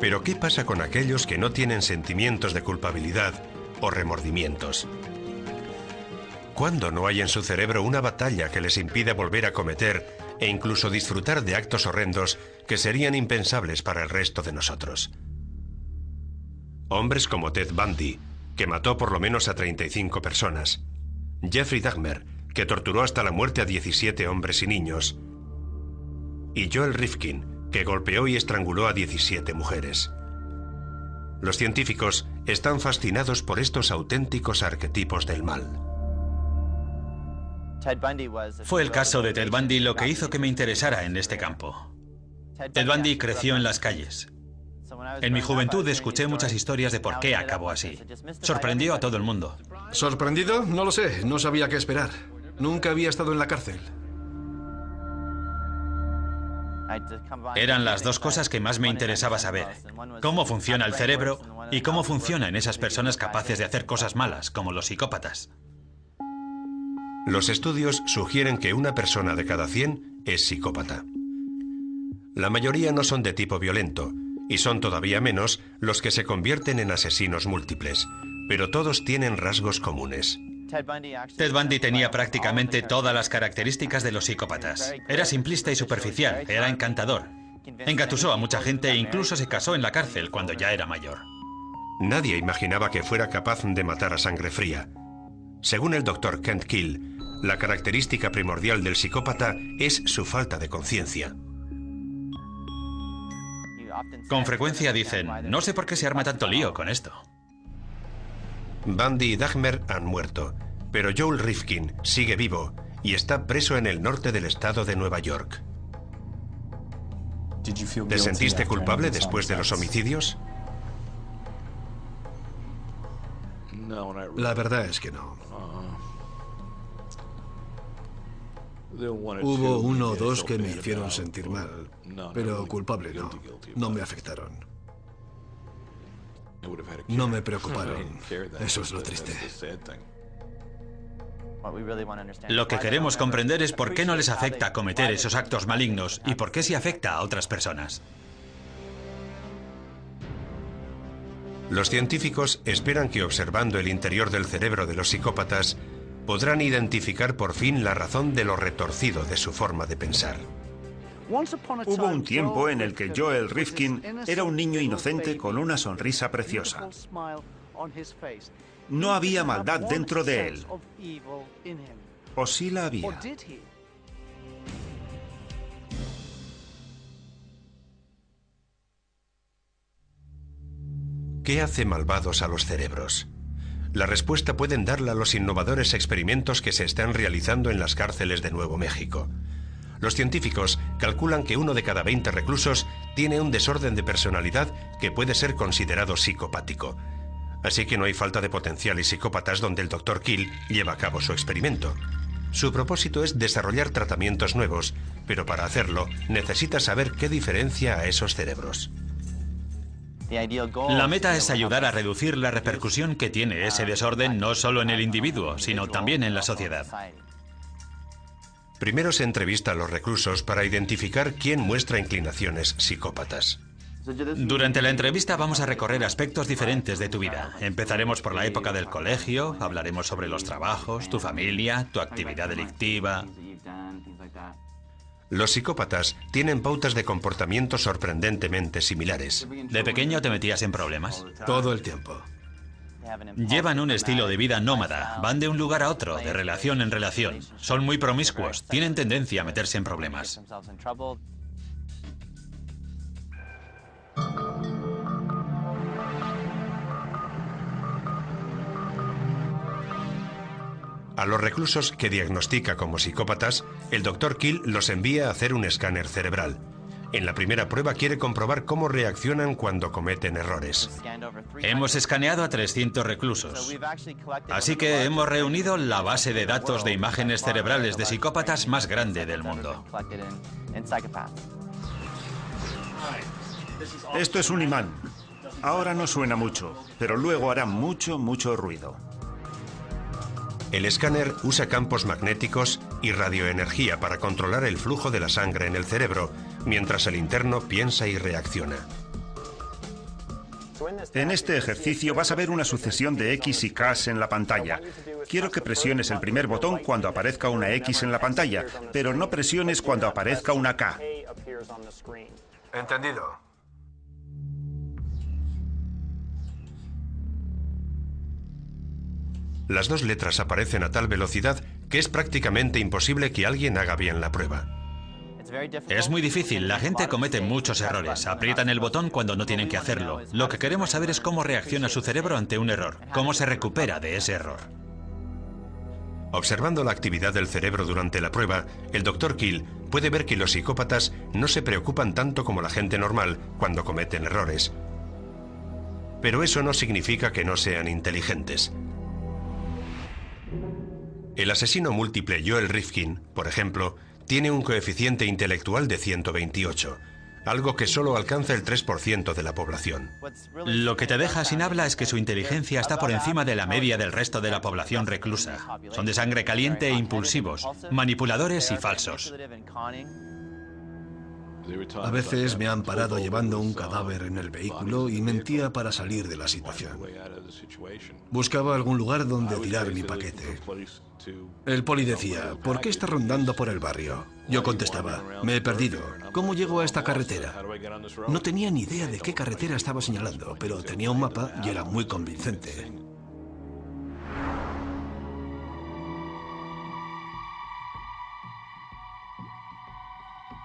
Pero ¿qué pasa con aquellos que no tienen sentimientos de culpabilidad o remordimientos? ¿Cuándo no hay en su cerebro una batalla que les impide volver a cometer e incluso disfrutar de actos horrendos que serían impensables para el resto de nosotros? Hombres como Ted Bundy, que mató por lo menos a 35 personas. Jeffrey Dahmer, que torturó hasta la muerte a 17 hombres y niños. Y Joel Rifkin, que golpeó y estranguló a 17 mujeres. Los científicos están fascinados por estos auténticos arquetipos del mal. Fue el caso de Ted Bundy lo que hizo que me interesara en este campo. Ted Bundy creció en las calles. En mi juventud escuché muchas historias de por qué acabó así. Sorprendió a todo el mundo. ¿Sorprendido? No lo sé, no sabía qué esperar. Nunca había estado en la cárcel. Eran las dos cosas que más me interesaba saber. Cómo funciona el cerebro y cómo funciona en esas personas capaces de hacer cosas malas, como los psicópatas. Los estudios sugieren que una persona de cada 100 es psicópata. La mayoría no son de tipo violento, y son todavía menos los que se convierten en asesinos múltiples, pero todos tienen rasgos comunes. Ted Bundy tenía prácticamente todas las características de los psicópatas. Era simplista y superficial, era encantador. Engatusó a mucha gente e incluso se casó en la cárcel cuando ya era mayor. Nadie imaginaba que fuera capaz de matar a sangre fría. Según el Dr. Kent Keel, la característica primordial del psicópata es su falta de conciencia. Con frecuencia dicen, no sé por qué se arma tanto lío con esto. Bundy y Dahmer han muerto, Pero Joel Rifkin sigue vivo y está preso en el norte del estado de Nueva York. ¿Te sentiste culpable después de los homicidios? La verdad es que no. Hubo uno o dos que me hicieron sentir mal, pero culpable no. No me afectaron. No me preocuparon. Eso es lo triste. Lo que queremos comprender es por qué no les afecta cometer esos actos malignos y por qué sí afecta a otras personas. Los científicos esperan que observando el interior del cerebro de los psicópatas podrán identificar por fin la razón de lo retorcido de su forma de pensar. Hubo un tiempo en el que Joel Rifkin era un niño inocente con una sonrisa preciosa. No había maldad dentro de él. ¿O sí la había? ¿Qué hace malvados a los cerebros? La respuesta pueden darla los innovadores experimentos que se están realizando en las cárceles de Nuevo México. Los científicos calculan que 1 de cada 20 reclusos tiene un desorden de personalidad que puede ser considerado psicopático. Así que no hay falta de potenciales psicópatas donde el Dr. Kill lleva a cabo su experimento. Su propósito es desarrollar tratamientos nuevos, pero para hacerlo necesita saber qué diferencia a esos cerebros. La meta es ayudar a reducir la repercusión que tiene ese desorden no solo en el individuo, sino también en la sociedad. Primero se entrevista a los reclusos para identificar quién muestra inclinaciones psicópatas. Durante la entrevista vamos a recorrer aspectos diferentes de tu vida. Empezaremos por la época del colegio, hablaremos sobre los trabajos, tu familia, tu actividad delictiva. Los psicópatas tienen pautas de comportamiento sorprendentemente similares. ¿De pequeño te metías en problemas? Todo el tiempo. Llevan un estilo de vida nómada, van de un lugar a otro, de relación en relación. Son muy promiscuos, tienen tendencia a meterse en problemas. A los reclusos que diagnostica como psicópatas, el Dr. Kill los envía a hacer un escáner cerebral. En la primera prueba quiere comprobar cómo reaccionan cuando cometen errores. Hemos escaneado a 300 reclusos. Así que hemos reunido la base de datos de imágenes cerebrales de psicópatas más grande del mundo. Esto es un imán. Ahora no suena mucho, pero luego hará mucho ruido. El escáner usa campos magnéticos y radioenergía para controlar el flujo de la sangre en el cerebro, mientras el interno piensa y reacciona. En este ejercicio vas a ver una sucesión de X y Ks en la pantalla. Quiero que presiones el primer botón cuando aparezca una X en la pantalla, pero no presiones cuando aparezca una K. Entendido. Las dos letras aparecen a tal velocidad que es prácticamente imposible que alguien haga bien la prueba. Es muy difícil, la gente comete muchos errores, aprietan el botón cuando no tienen que hacerlo. Lo que queremos saber es cómo reacciona su cerebro ante un error, cómo se recupera de ese error. Observando la actividad del cerebro durante la prueba, el Dr. Kill puede ver que los psicópatas no se preocupan tanto como la gente normal cuando cometen errores. Pero eso no significa que no sean inteligentes. El asesino múltiple Joel Rifkin, por ejemplo, tiene un coeficiente intelectual de 128, algo que solo alcanza el 3% de la población. Lo que te deja sin habla es que su inteligencia está por encima de la media del resto de la población reclusa. Son de sangre caliente e impulsivos, manipuladores y falsos. A veces me han parado llevando un cadáver en el vehículo y mentía para salir de la situación. Buscaba algún lugar donde tirar mi paquete. El poli decía, ¿por qué está rondando por el barrio? Yo contestaba, me he perdido. ¿Cómo llego a esta carretera? No tenía ni idea de qué carretera estaba señalando, pero tenía un mapa y era muy convincente.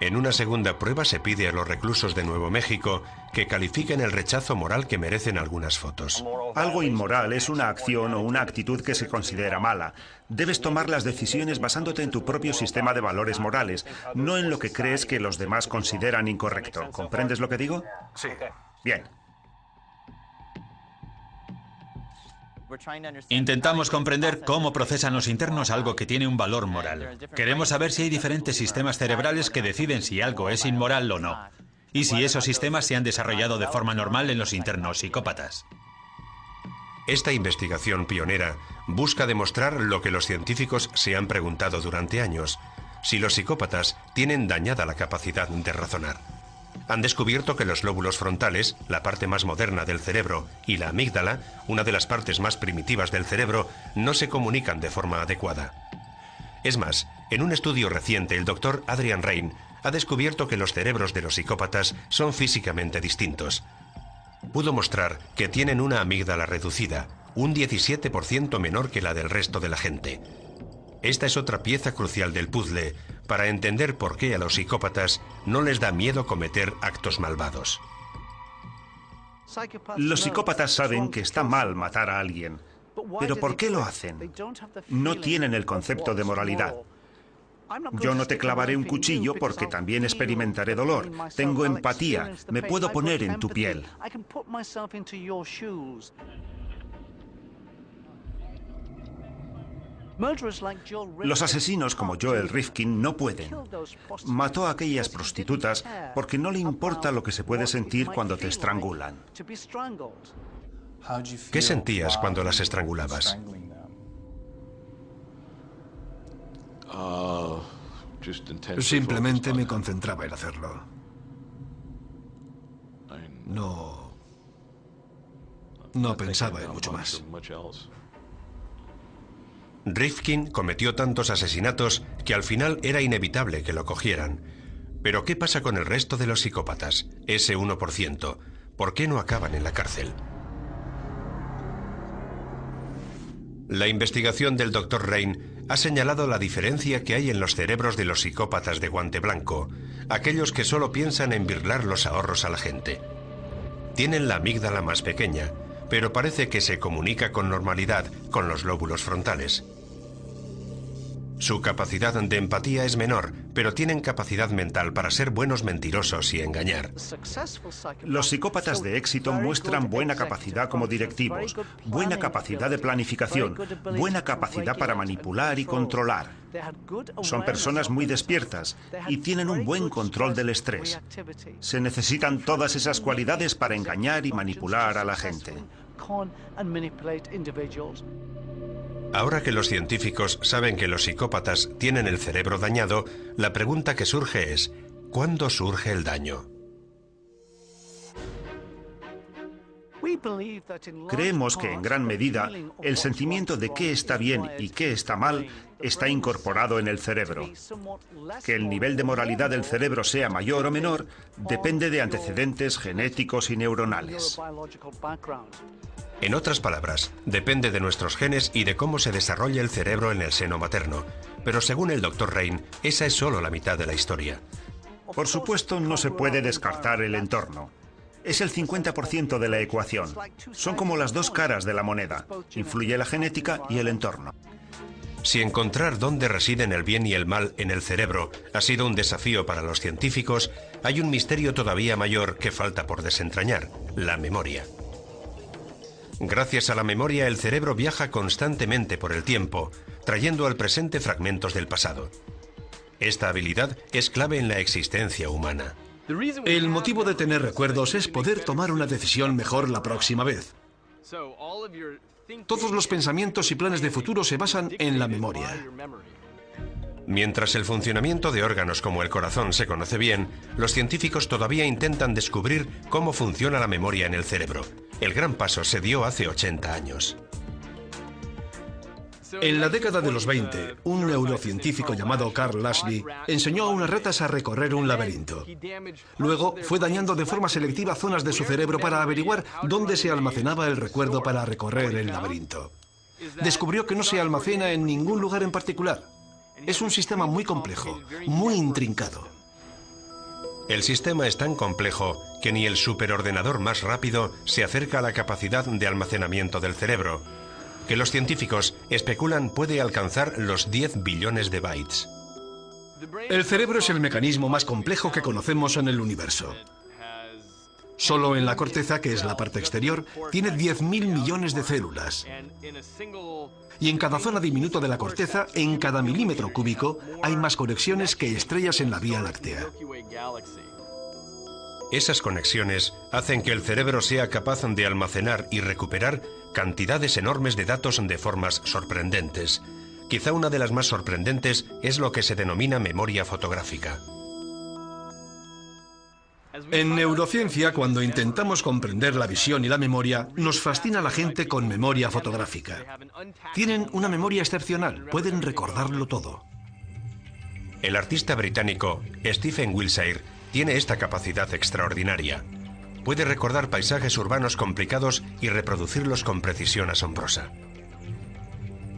En una segunda prueba se pide a los reclusos de Nuevo México que califiquen el rechazo moral que merecen algunas fotos. Algo inmoral es una acción o una actitud que se considera mala. Debes tomar las decisiones basándote en tu propio sistema de valores morales, no en lo que crees que los demás consideran incorrecto. ¿Comprendes lo que digo? Sí. Bien. Intentamos comprender cómo procesan los internos algo que tiene un valor moral. Queremos saber si hay diferentes sistemas cerebrales que deciden si algo es inmoral o no, y si esos sistemas se han desarrollado de forma normal en los internos psicópatas. Esta investigación pionera busca demostrar lo que los científicos se han preguntado durante años: si los psicópatas tienen dañada la capacidad de razonar. Han descubierto que los lóbulos frontales, la parte más moderna del cerebro, y la amígdala, una de las partes más primitivas del cerebro, no se comunican de forma adecuada. Es más, en un estudio reciente, el doctor Adrian Rain ha descubierto que los cerebros de los psicópatas son físicamente distintos. Pudo mostrar que tienen una amígdala reducida, un 17% menor que la del resto de la gente. Esta es otra pieza crucial del puzzle para entender por qué a los psicópatas no les da miedo cometer actos malvados. Los psicópatas saben que está mal matar a alguien. ¿Pero por qué lo hacen? No tienen el concepto de moralidad. Yo no te clavaré un cuchillo porque también experimentaré dolor. Tengo empatía. Me puedo poner en tu piel. Los asesinos como Joel Rifkin no pueden. Mató a aquellas prostitutas porque no le importa lo que se puede sentir cuando te estrangulan. ¿Qué sentías cuando las estrangulabas? Simplemente me concentraba en hacerlo. No pensaba en mucho más. Rifkin cometió tantos asesinatos que al final era inevitable que lo cogieran. Pero ¿qué pasa con el resto de los psicópatas? Ese 1%. ¿Por qué no acaban en la cárcel? La investigación del Dr. Rain ha señalado la diferencia que hay en los cerebros de los psicópatas de guante blanco, aquellos que solo piensan en birlar los ahorros a la gente. Tienen la amígdala más pequeña, pero parece que se comunica con normalidad con los lóbulos frontales. Su capacidad de empatía es menor, pero tienen capacidad mental para ser buenos mentirosos y engañar. Los psicópatas de éxito muestran buena capacidad como directivos, buena capacidad de planificación, buena capacidad para manipular y controlar. Son personas muy despiertas y tienen un buen control del estrés. Se necesitan todas esas cualidades para engañar y manipular a la gente. Ahora que los científicos saben que los psicópatas tienen el cerebro dañado, la pregunta que surge es: ¿cuándo surge el daño? Creemos que en gran medida el sentimiento de qué está bien y qué está mal está incorporado en el cerebro. Que el nivel de moralidad del cerebro sea mayor o menor depende de antecedentes genéticos y neuronales. En otras palabras, depende de nuestros genes y de cómo se desarrolla el cerebro en el seno materno. Pero según el Dr. Rain, esa es solo la mitad de la historia. Por supuesto, no se puede descartar el entorno. Es el 50% de la ecuación. Son como las dos caras de la moneda. Influye la genética y el entorno. Si encontrar dónde residen el bien y el mal en el cerebro ha sido un desafío para los científicos, hay un misterio todavía mayor que falta por desentrañar: la memoria. Gracias a la memoria, el cerebro viaja constantemente por el tiempo, trayendo al presente fragmentos del pasado. Esta habilidad es clave en la existencia humana. El motivo de tener recuerdos es poder tomar una decisión mejor la próxima vez. Todos los pensamientos y planes de futuro se basan en la memoria. Mientras el funcionamiento de órganos como el corazón se conoce bien, los científicos todavía intentan descubrir cómo funciona la memoria en el cerebro. El gran paso se dio hace 80 años. En la década de los 20, un neurocientífico llamado Carl Lashley enseñó a unas ratas a recorrer un laberinto. Luego fue dañando de forma selectiva zonas de su cerebro para averiguar dónde se almacenaba el recuerdo para recorrer el laberinto. Descubrió que no se almacena en ningún lugar en particular. Es un sistema muy complejo, muy intrincado. El sistema es tan complejo que ni el superordenador más rápido se acerca a la capacidad de almacenamiento del cerebro, que los científicos especulan puede alcanzar los 10 billones de bytes. El cerebro es el mecanismo más complejo que conocemos en el universo. Solo en la corteza, que es la parte exterior, tiene 10.000 millones de células. Y en cada zona diminuta de la corteza, en cada milímetro cúbico, hay más conexiones que estrellas en la Vía Láctea. Esas conexiones hacen que el cerebro sea capaz de almacenar y recuperar cantidades enormes de datos de formas sorprendentes. Quizá una de las más sorprendentes es lo que se denomina memoria fotográfica. En neurociencia, cuando intentamos comprender la visión y la memoria, nos fascina la gente con memoria fotográfica. Tienen una memoria excepcional, pueden recordarlo todo. El artista británico Stephen Wiltshire tiene esta capacidad extraordinaria. Puede recordar paisajes urbanos complicados y reproducirlos con precisión asombrosa.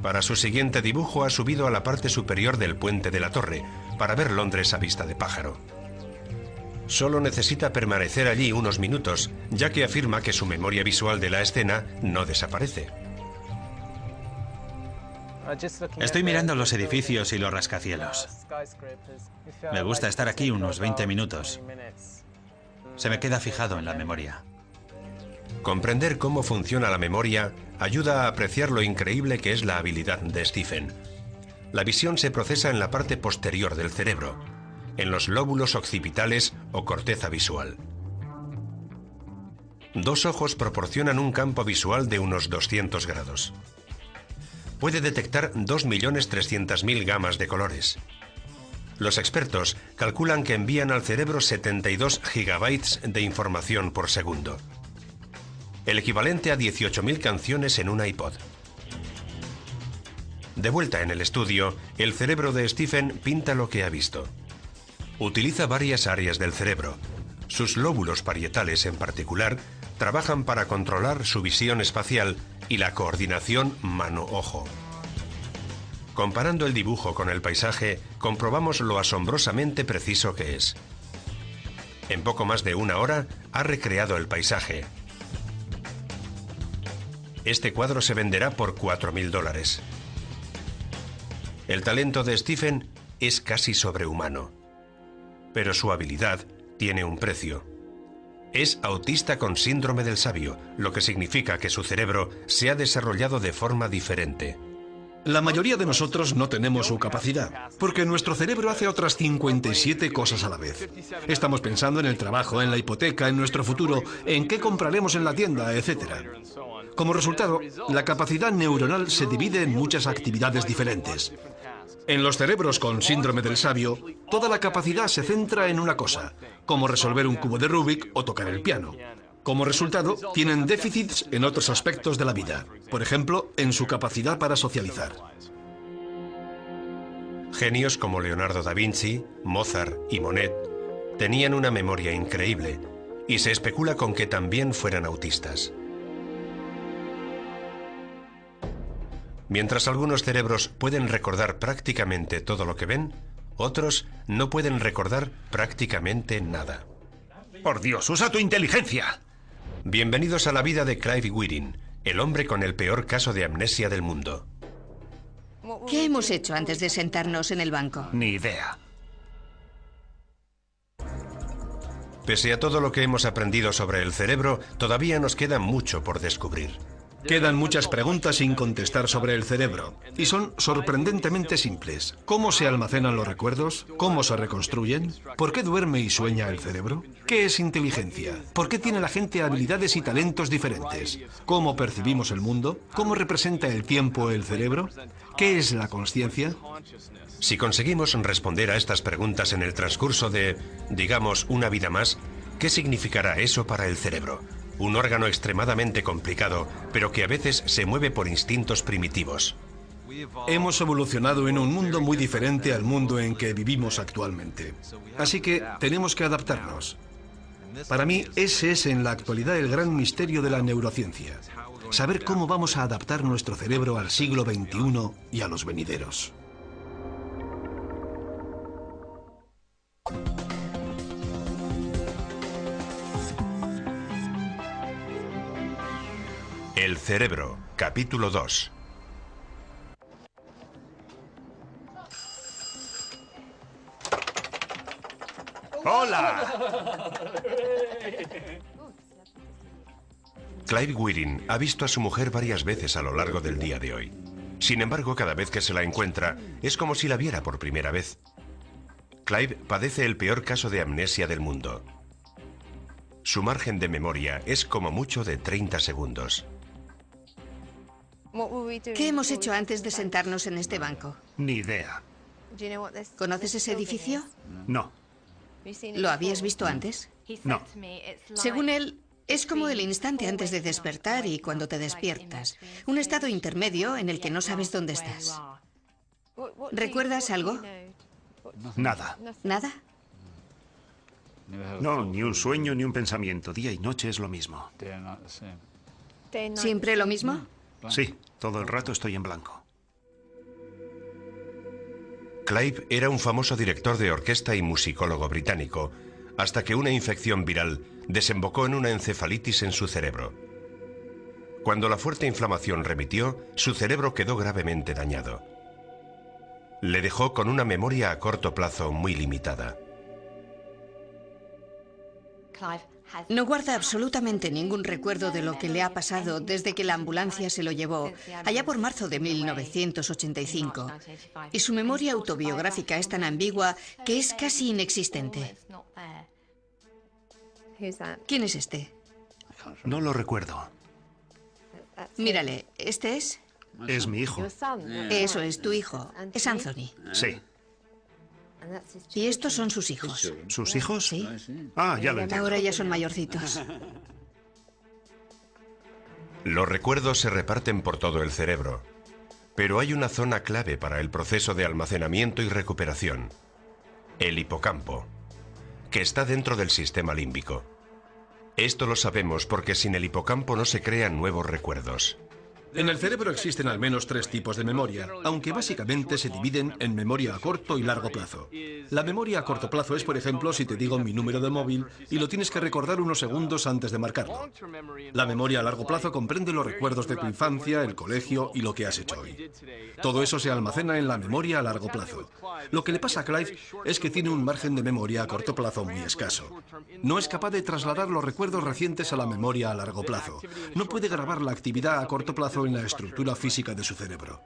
Para su siguiente dibujo ha subido a la parte superior del puente de la torre para ver Londres a vista de pájaro. Solo necesita permanecer allí unos minutos, ya que afirma que su memoria visual de la escena no desaparece. Estoy mirando los edificios y los rascacielos. Me gusta estar aquí unos 20 minutos. Se me queda fijado en la memoria. Comprender cómo funciona la memoria ayuda a apreciar lo increíble que es la habilidad de Stephen. La visión se procesa en la parte posterior del cerebro, en los lóbulos occipitales o corteza visual. Dos ojos proporcionan un campo visual de unos 200 grados. Puede detectar 2.300.000 gamas de colores. Los expertos calculan que envían al cerebro 72 gigabytes de información por segundo, el equivalente a 18.000 canciones en un iPod. De vuelta en el estudio, el cerebro de Stephen pinta lo que ha visto. Utiliza varias áreas del cerebro. Sus lóbulos parietales, en particular, trabajan para controlar su visión espacial y la coordinación mano-ojo. Comparando el dibujo con el paisaje, comprobamos lo asombrosamente preciso que es. En poco más de una hora, ha recreado el paisaje. Este cuadro se venderá por $4.000. El talento de Stephen es casi sobrehumano. Pero su habilidad tiene un precio. Es autista con síndrome del sabio, lo que significa que su cerebro se ha desarrollado de forma diferente. La mayoría de nosotros no tenemos su capacidad, porque nuestro cerebro hace otras 57 cosas a la vez. Estamos pensando en el trabajo, en la hipoteca, en nuestro futuro, en qué compraremos en la tienda, etc. Como resultado, la capacidad neuronal se divide en muchas actividades diferentes. En los cerebros con síndrome del sabio, toda la capacidad se centra en una cosa, como resolver un cubo de Rubik o tocar el piano. Como resultado, tienen déficits en otros aspectos de la vida, por ejemplo, en su capacidad para socializar. Genios como Leonardo da Vinci, Mozart y Monet tenían una memoria increíble, y se especula con que también fueran autistas. Mientras algunos cerebros pueden recordar prácticamente todo lo que ven, otros no pueden recordar prácticamente nada. ¡Por Dios, usa tu inteligencia! Bienvenidos a la vida de Clive Whiting, el hombre con el peor caso de amnesia del mundo. ¿Qué hemos hecho antes de sentarnos en el banco? Ni idea. Pese a todo lo que hemos aprendido sobre el cerebro, todavía nos queda mucho por descubrir. Quedan muchas preguntas sin contestar sobre el cerebro, y son sorprendentemente simples. ¿Cómo se almacenan los recuerdos? ¿Cómo se reconstruyen? ¿Por qué duerme y sueña el cerebro? ¿Qué es inteligencia? ¿Por qué tiene la gente habilidades y talentos diferentes? ¿Cómo percibimos el mundo? ¿Cómo representa el tiempo el cerebro? ¿Qué es la consciencia? Si conseguimos responder a estas preguntas en el transcurso de, digamos, una vida más, ¿qué significará eso para el cerebro? Un órgano extremadamente complicado, pero que a veces se mueve por instintos primitivos. Hemos evolucionado en un mundo muy diferente al mundo en que vivimos actualmente. Así que tenemos que adaptarnos. Para mí, ese es en la actualidad el gran misterio de la neurociencia. Saber cómo vamos a adaptar nuestro cerebro al siglo XXI y a los venideros. cerebro, capítulo 2. ¡Hola! Clive Wearing ha visto a su mujer varias veces a lo largo del día de hoy. Sin embargo, cada vez que se la encuentra, es como si la viera por primera vez. Clive padece el peor caso de amnesia del mundo. Su margen de memoria es como mucho de 30 segundos. ¿Qué hemos hecho antes de sentarnos en este banco? Ni idea. ¿Conoces ese edificio? No. ¿Lo habías visto antes? No. Según él, es como el instante antes de despertar y cuando te despiertas. Un estado intermedio en el que no sabes dónde estás. ¿Recuerdas algo? Nada. ¿Nada? No, ni un sueño ni un pensamiento. Día y noche es lo mismo. ¿Siempre lo mismo? Sí, todo el rato estoy en blanco. Clive era un famoso director de orquesta y musicólogo británico, hasta que una infección viral desembocó en una encefalitis en su cerebro. Cuando la fuerte inflamación remitió, su cerebro quedó gravemente dañado. Le dejó con una memoria a corto plazo muy limitada. No guarda absolutamente ningún recuerdo de lo que le ha pasado desde que la ambulancia se lo llevó, allá por marzo de 1985. Y su memoria autobiográfica es tan ambigua que es casi inexistente. ¿Quién es este? No lo recuerdo. Mírale, ¿este es? Es mi hijo. Eso es tu hijo. Es Anthony. Sí. Y estos son sus hijos. ¿Sus hijos? Sí. Ah, ya lo entiendo. Ahora ya son mayorcitos. Los recuerdos se reparten por todo el cerebro, pero hay una zona clave para el proceso de almacenamiento y recuperación: el hipocampo, que está dentro del sistema límbico. Esto lo sabemos porque sin el hipocampo no se crean nuevos recuerdos. En el cerebro existen al menos 3 tipos de memoria, aunque básicamente se dividen en memoria a corto y largo plazo. La memoria a corto plazo es, por ejemplo, si te digo mi número de móvil y lo tienes que recordar unos segundos antes de marcarlo. La memoria a largo plazo comprende los recuerdos de tu infancia, el colegio y lo que has hecho hoy. Todo eso se almacena en la memoria a largo plazo. Lo que le pasa a Clive es que tiene un margen de memoria a corto plazo muy escaso. No es capaz de trasladar los recuerdos recientes a la memoria a largo plazo. No puede grabar la actividad a corto plazo en la estructura física de su cerebro.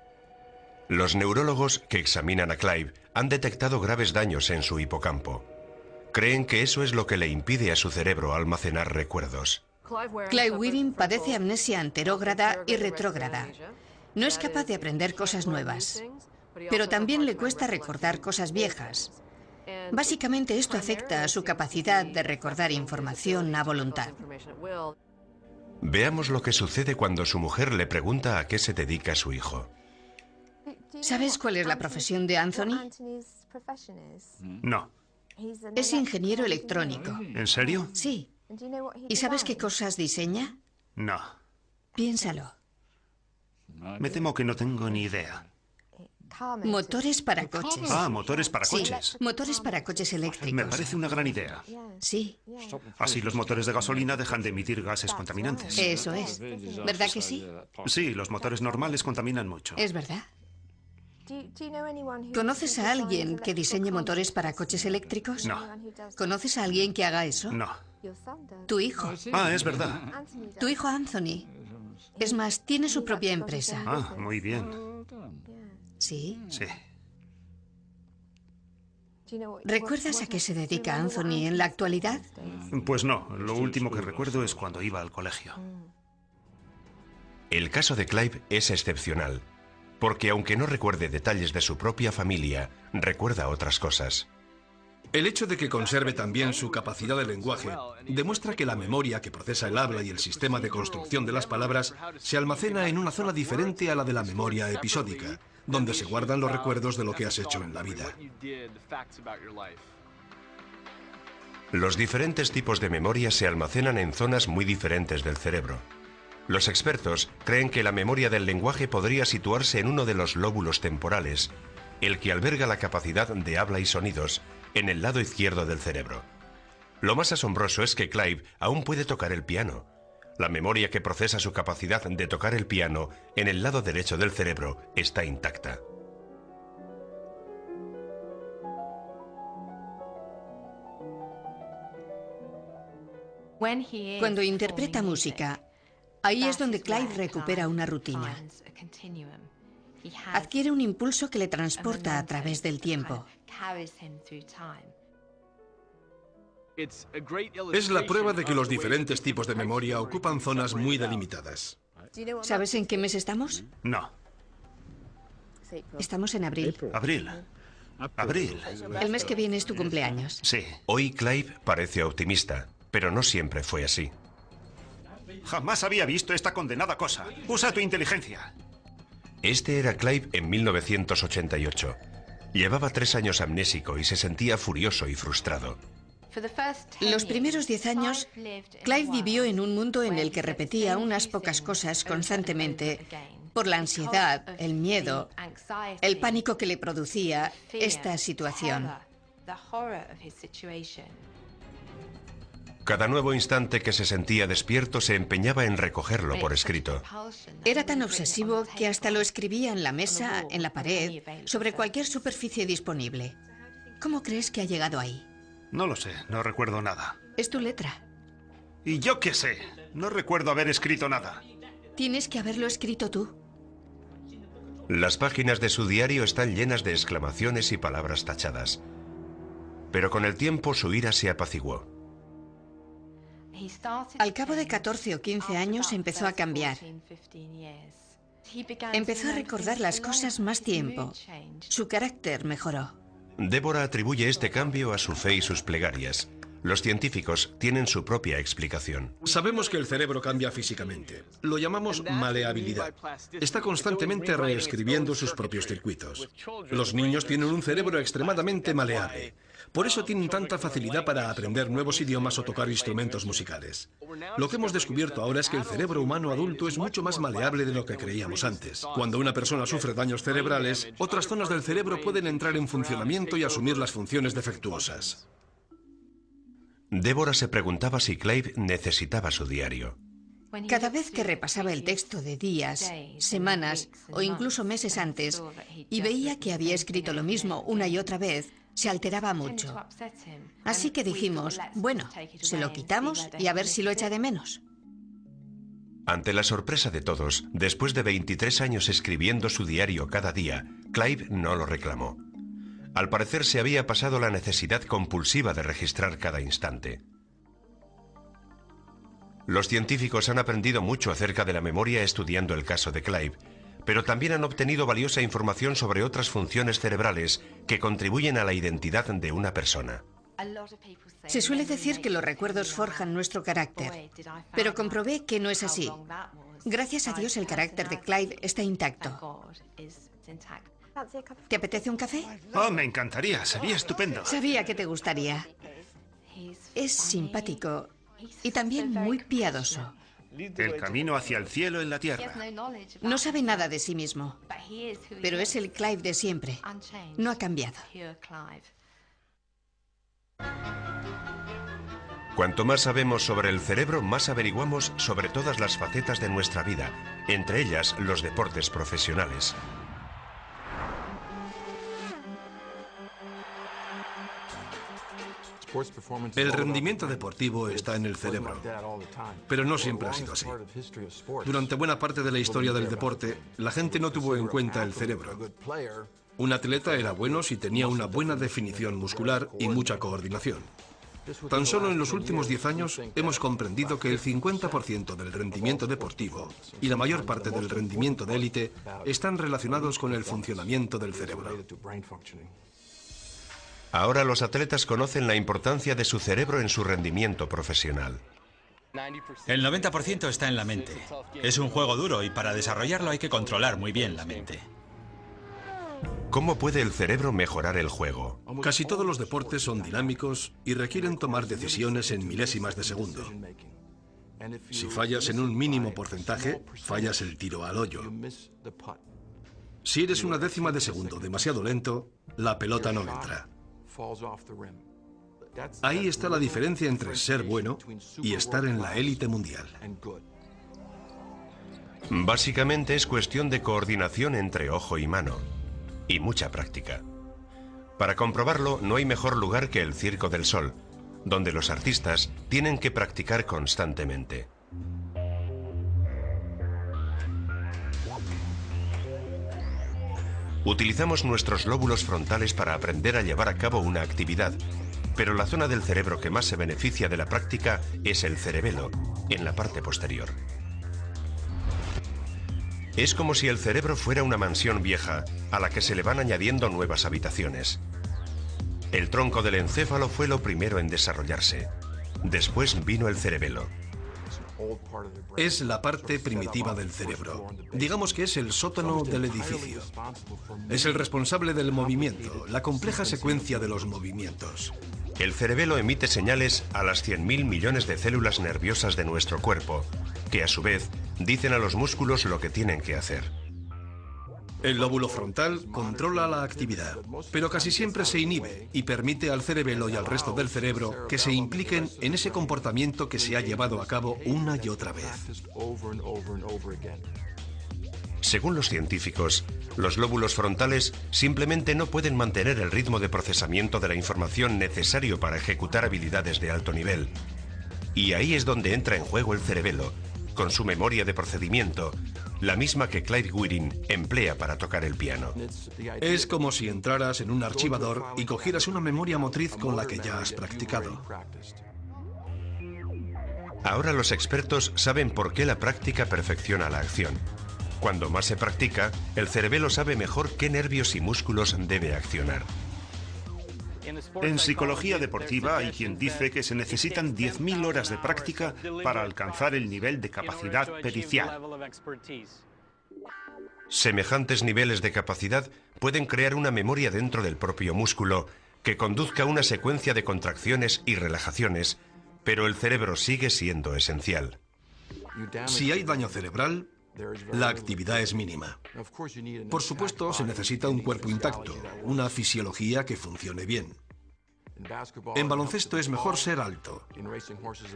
Los neurólogos que examinan a Clive han detectado graves daños en su hipocampo. Creen que eso es lo que le impide a su cerebro almacenar recuerdos. Clive Wearing padece amnesia anterógrada y retrógrada. No es capaz de aprender cosas nuevas, pero también le cuesta recordar cosas viejas. Básicamente esto afecta a su capacidad de recordar información a voluntad. Veamos lo que sucede cuando su mujer le pregunta a qué se dedica su hijo. ¿Sabes cuál es la profesión de Anthony? No. Es ingeniero electrónico. ¿En serio? Sí. ¿Y sabes qué cosas diseña? No. Piénsalo. Me temo que no tengo ni idea. Motores para coches. Ah, motores para Sí, coches. motores para coches eléctricos. Me parece una gran idea. Sí, Así los motores de gasolina dejan de emitir gases contaminantes. eso es. ¿Verdad que sí? Sí, los motores normales contaminan mucho. Es verdad. ¿Conoces a alguien que diseñe motores para coches eléctricos? No. ¿Conoces a alguien que haga eso? No. Tu hijo. Ah, es verdad. Tu hijo Anthony. Es más, tiene su propia empresa. Ah, muy bien. Sí. Sí. ¿Recuerdas a qué se dedica Anthony en la actualidad? Pues no, lo último que recuerdo es cuando iba al colegio. El caso de Clive es excepcional, porque aunque no recuerde detalles de su propia familia, recuerda otras cosas. El hecho de que conserve también su capacidad de lenguaje demuestra que la memoria que procesa el habla y el sistema de construcción de las palabras se almacena en una zona diferente a la de la memoria episódica, donde se guardan los recuerdos de lo que has hecho en la vida. Los diferentes tipos de memoria se almacenan en zonas muy diferentes del cerebro. Los expertos creen que la memoria del lenguaje podría situarse en uno de los lóbulos temporales, el que alberga la capacidad de habla y sonidos, en el lado izquierdo del cerebro. Lo más asombroso es que Clive aún puede tocar el piano. La memoria que procesa su capacidad de tocar el piano en el lado derecho del cerebro está intacta. Cuando interpreta música, ahí es donde Clive recupera una rutina. Adquiere un impulso que le transporta a través del tiempo. Es la prueba de que los diferentes tipos de memoria ocupan zonas muy delimitadas. ¿Sabes en qué mes estamos? No. Estamos en abril. Abril. Abril. El mes que viene es tu cumpleaños. Sí. Hoy Clive parece optimista, pero no siempre fue así. Jamás había visto esta condenada cosa. Usa tu inteligencia. Este era Clive en 1988. Llevaba 3 años amnésico y se sentía furioso y frustrado. Los primeros 10 años, Clive vivió en un mundo en el que repetía unas pocas cosas constantemente por la ansiedad, el miedo, el pánico que le producía esta situación. Cada nuevo instante que se sentía despierto se empeñaba en recogerlo por escrito. Era tan obsesivo que hasta lo escribía en la mesa, en la pared, sobre cualquier superficie disponible. ¿Cómo crees que ha llegado ahí? No lo sé, no recuerdo nada. Es tu letra. ¿Y yo qué sé? No recuerdo haber escrito nada. Tienes que haberlo escrito tú. Las páginas de su diario están llenas de exclamaciones y palabras tachadas. Pero con el tiempo su ira se apaciguó. Al cabo de 14 o 15 años empezó a cambiar. Empezó a recordar las cosas más tiempo. Su carácter mejoró. Débora atribuye este cambio a su fe y sus plegarias. Los científicos tienen su propia explicación. Sabemos que el cerebro cambia físicamente. Lo llamamos maleabilidad. Está constantemente reescribiendo sus propios circuitos. Los niños tienen un cerebro extremadamente maleable. Por eso tienen tanta facilidad para aprender nuevos idiomas o tocar instrumentos musicales. Lo que hemos descubierto ahora es que el cerebro humano adulto es mucho más maleable de lo que creíamos antes. Cuando una persona sufre daños cerebrales, otras zonas del cerebro pueden entrar en funcionamiento y asumir las funciones defectuosas. Débora se preguntaba si Clive necesitaba su diario. Cada vez que repasaba el texto de días, semanas o incluso meses antes y veía que había escrito lo mismo una y otra vez, se alteraba mucho. Así que dijimos, bueno, se lo quitamos y a ver si lo echa de menos. Ante la sorpresa de todos, después de 23 años escribiendo su diario cada día, Clive no lo reclamó. Al parecer se había pasado la necesidad compulsiva de registrar cada instante. Los científicos han aprendido mucho acerca de la memoria estudiando el caso de Clive, pero también han obtenido valiosa información sobre otras funciones cerebrales que contribuyen a la identidad de una persona. Se suele decir que los recuerdos forjan nuestro carácter, pero comprobé que no es así. Gracias a Dios el carácter de Clive está intacto. ¿Te apetece un café? Oh, me encantaría, sería estupendo. Sabía que te gustaría. Es simpático y también muy piadoso. El camino hacia el cielo en la tierra. No sabe nada de sí mismo, pero es el Clive de siempre. No ha cambiado. Cuanto más sabemos sobre el cerebro, más averiguamos sobre todas las facetas de nuestra vida, entre ellas los deportes profesionales. El rendimiento deportivo está en el cerebro, pero no siempre ha sido así. Durante buena parte de la historia del deporte, la gente no tuvo en cuenta el cerebro. Un atleta era bueno si tenía una buena definición muscular y mucha coordinación. Tan solo en los últimos 10 años hemos comprendido que el 50% del rendimiento deportivo y la mayor parte del rendimiento de élite están relacionados con el funcionamiento del cerebro. Ahora los atletas conocen la importancia de su cerebro en su rendimiento profesional. El 90% está en la mente. Es un juego duro y para desarrollarlo hay que controlar muy bien la mente. ¿Cómo puede el cerebro mejorar el juego? Casi todos los deportes son dinámicos y requieren tomar decisiones en milésimas de segundo. Si fallas en un mínimo porcentaje, fallas el tiro al hoyo. Si eres una décima de segundo demasiado lento, la pelota no entra. Ahí está la diferencia entre ser bueno y estar en la élite mundial. Básicamente es cuestión de coordinación entre ojo y mano, y mucha práctica. Para comprobarlo, no hay mejor lugar que el Circo del Sol, donde los artistas tienen que practicar constantemente. Utilizamos nuestros lóbulos frontales para aprender a llevar a cabo una actividad, pero la zona del cerebro que más se beneficia de la práctica es el cerebelo, en la parte posterior. Es como si el cerebro fuera una mansión vieja a la que se le van añadiendo nuevas habitaciones. El tronco del encéfalo fue lo primero en desarrollarse. Después vino el cerebelo. Es la parte primitiva del cerebro. Digamos que es el sótano del edificio. Es el responsable del movimiento, la compleja secuencia de los movimientos. El cerebelo emite señales a las 100.000 millones de células nerviosas de nuestro cuerpo, que a su vez dicen a los músculos lo que tienen que hacer. El lóbulo frontal controla la actividad, pero casi siempre se inhibe y permite al cerebelo y al resto del cerebro que se impliquen en ese comportamiento que se ha llevado a cabo una y otra vez. Según los científicos, los lóbulos frontales simplemente no pueden mantener el ritmo de procesamiento de la información necesario para ejecutar habilidades de alto nivel. Y ahí es donde entra en juego el cerebelo, con su memoria de procedimiento, la misma que Clyde Witting emplea para tocar el piano. Es como si entraras en un archivador y cogieras una memoria motriz con la que ya has practicado. Ahora los expertos saben por qué la práctica perfecciona la acción. Cuando más se practica, el cerebelo sabe mejor qué nervios y músculos debe accionar. En psicología deportiva hay quien dice que se necesitan 10.000 horas de práctica para alcanzar el nivel de capacidad pericial. Semejantes niveles de capacidad pueden crear una memoria dentro del propio músculo que conduzca una secuencia de contracciones y relajaciones, pero el cerebro sigue siendo esencial. Si hay daño cerebral, la actividad es mínima. Por supuesto, se necesita un cuerpo intacto, una fisiología que funcione bien. En baloncesto es mejor ser alto.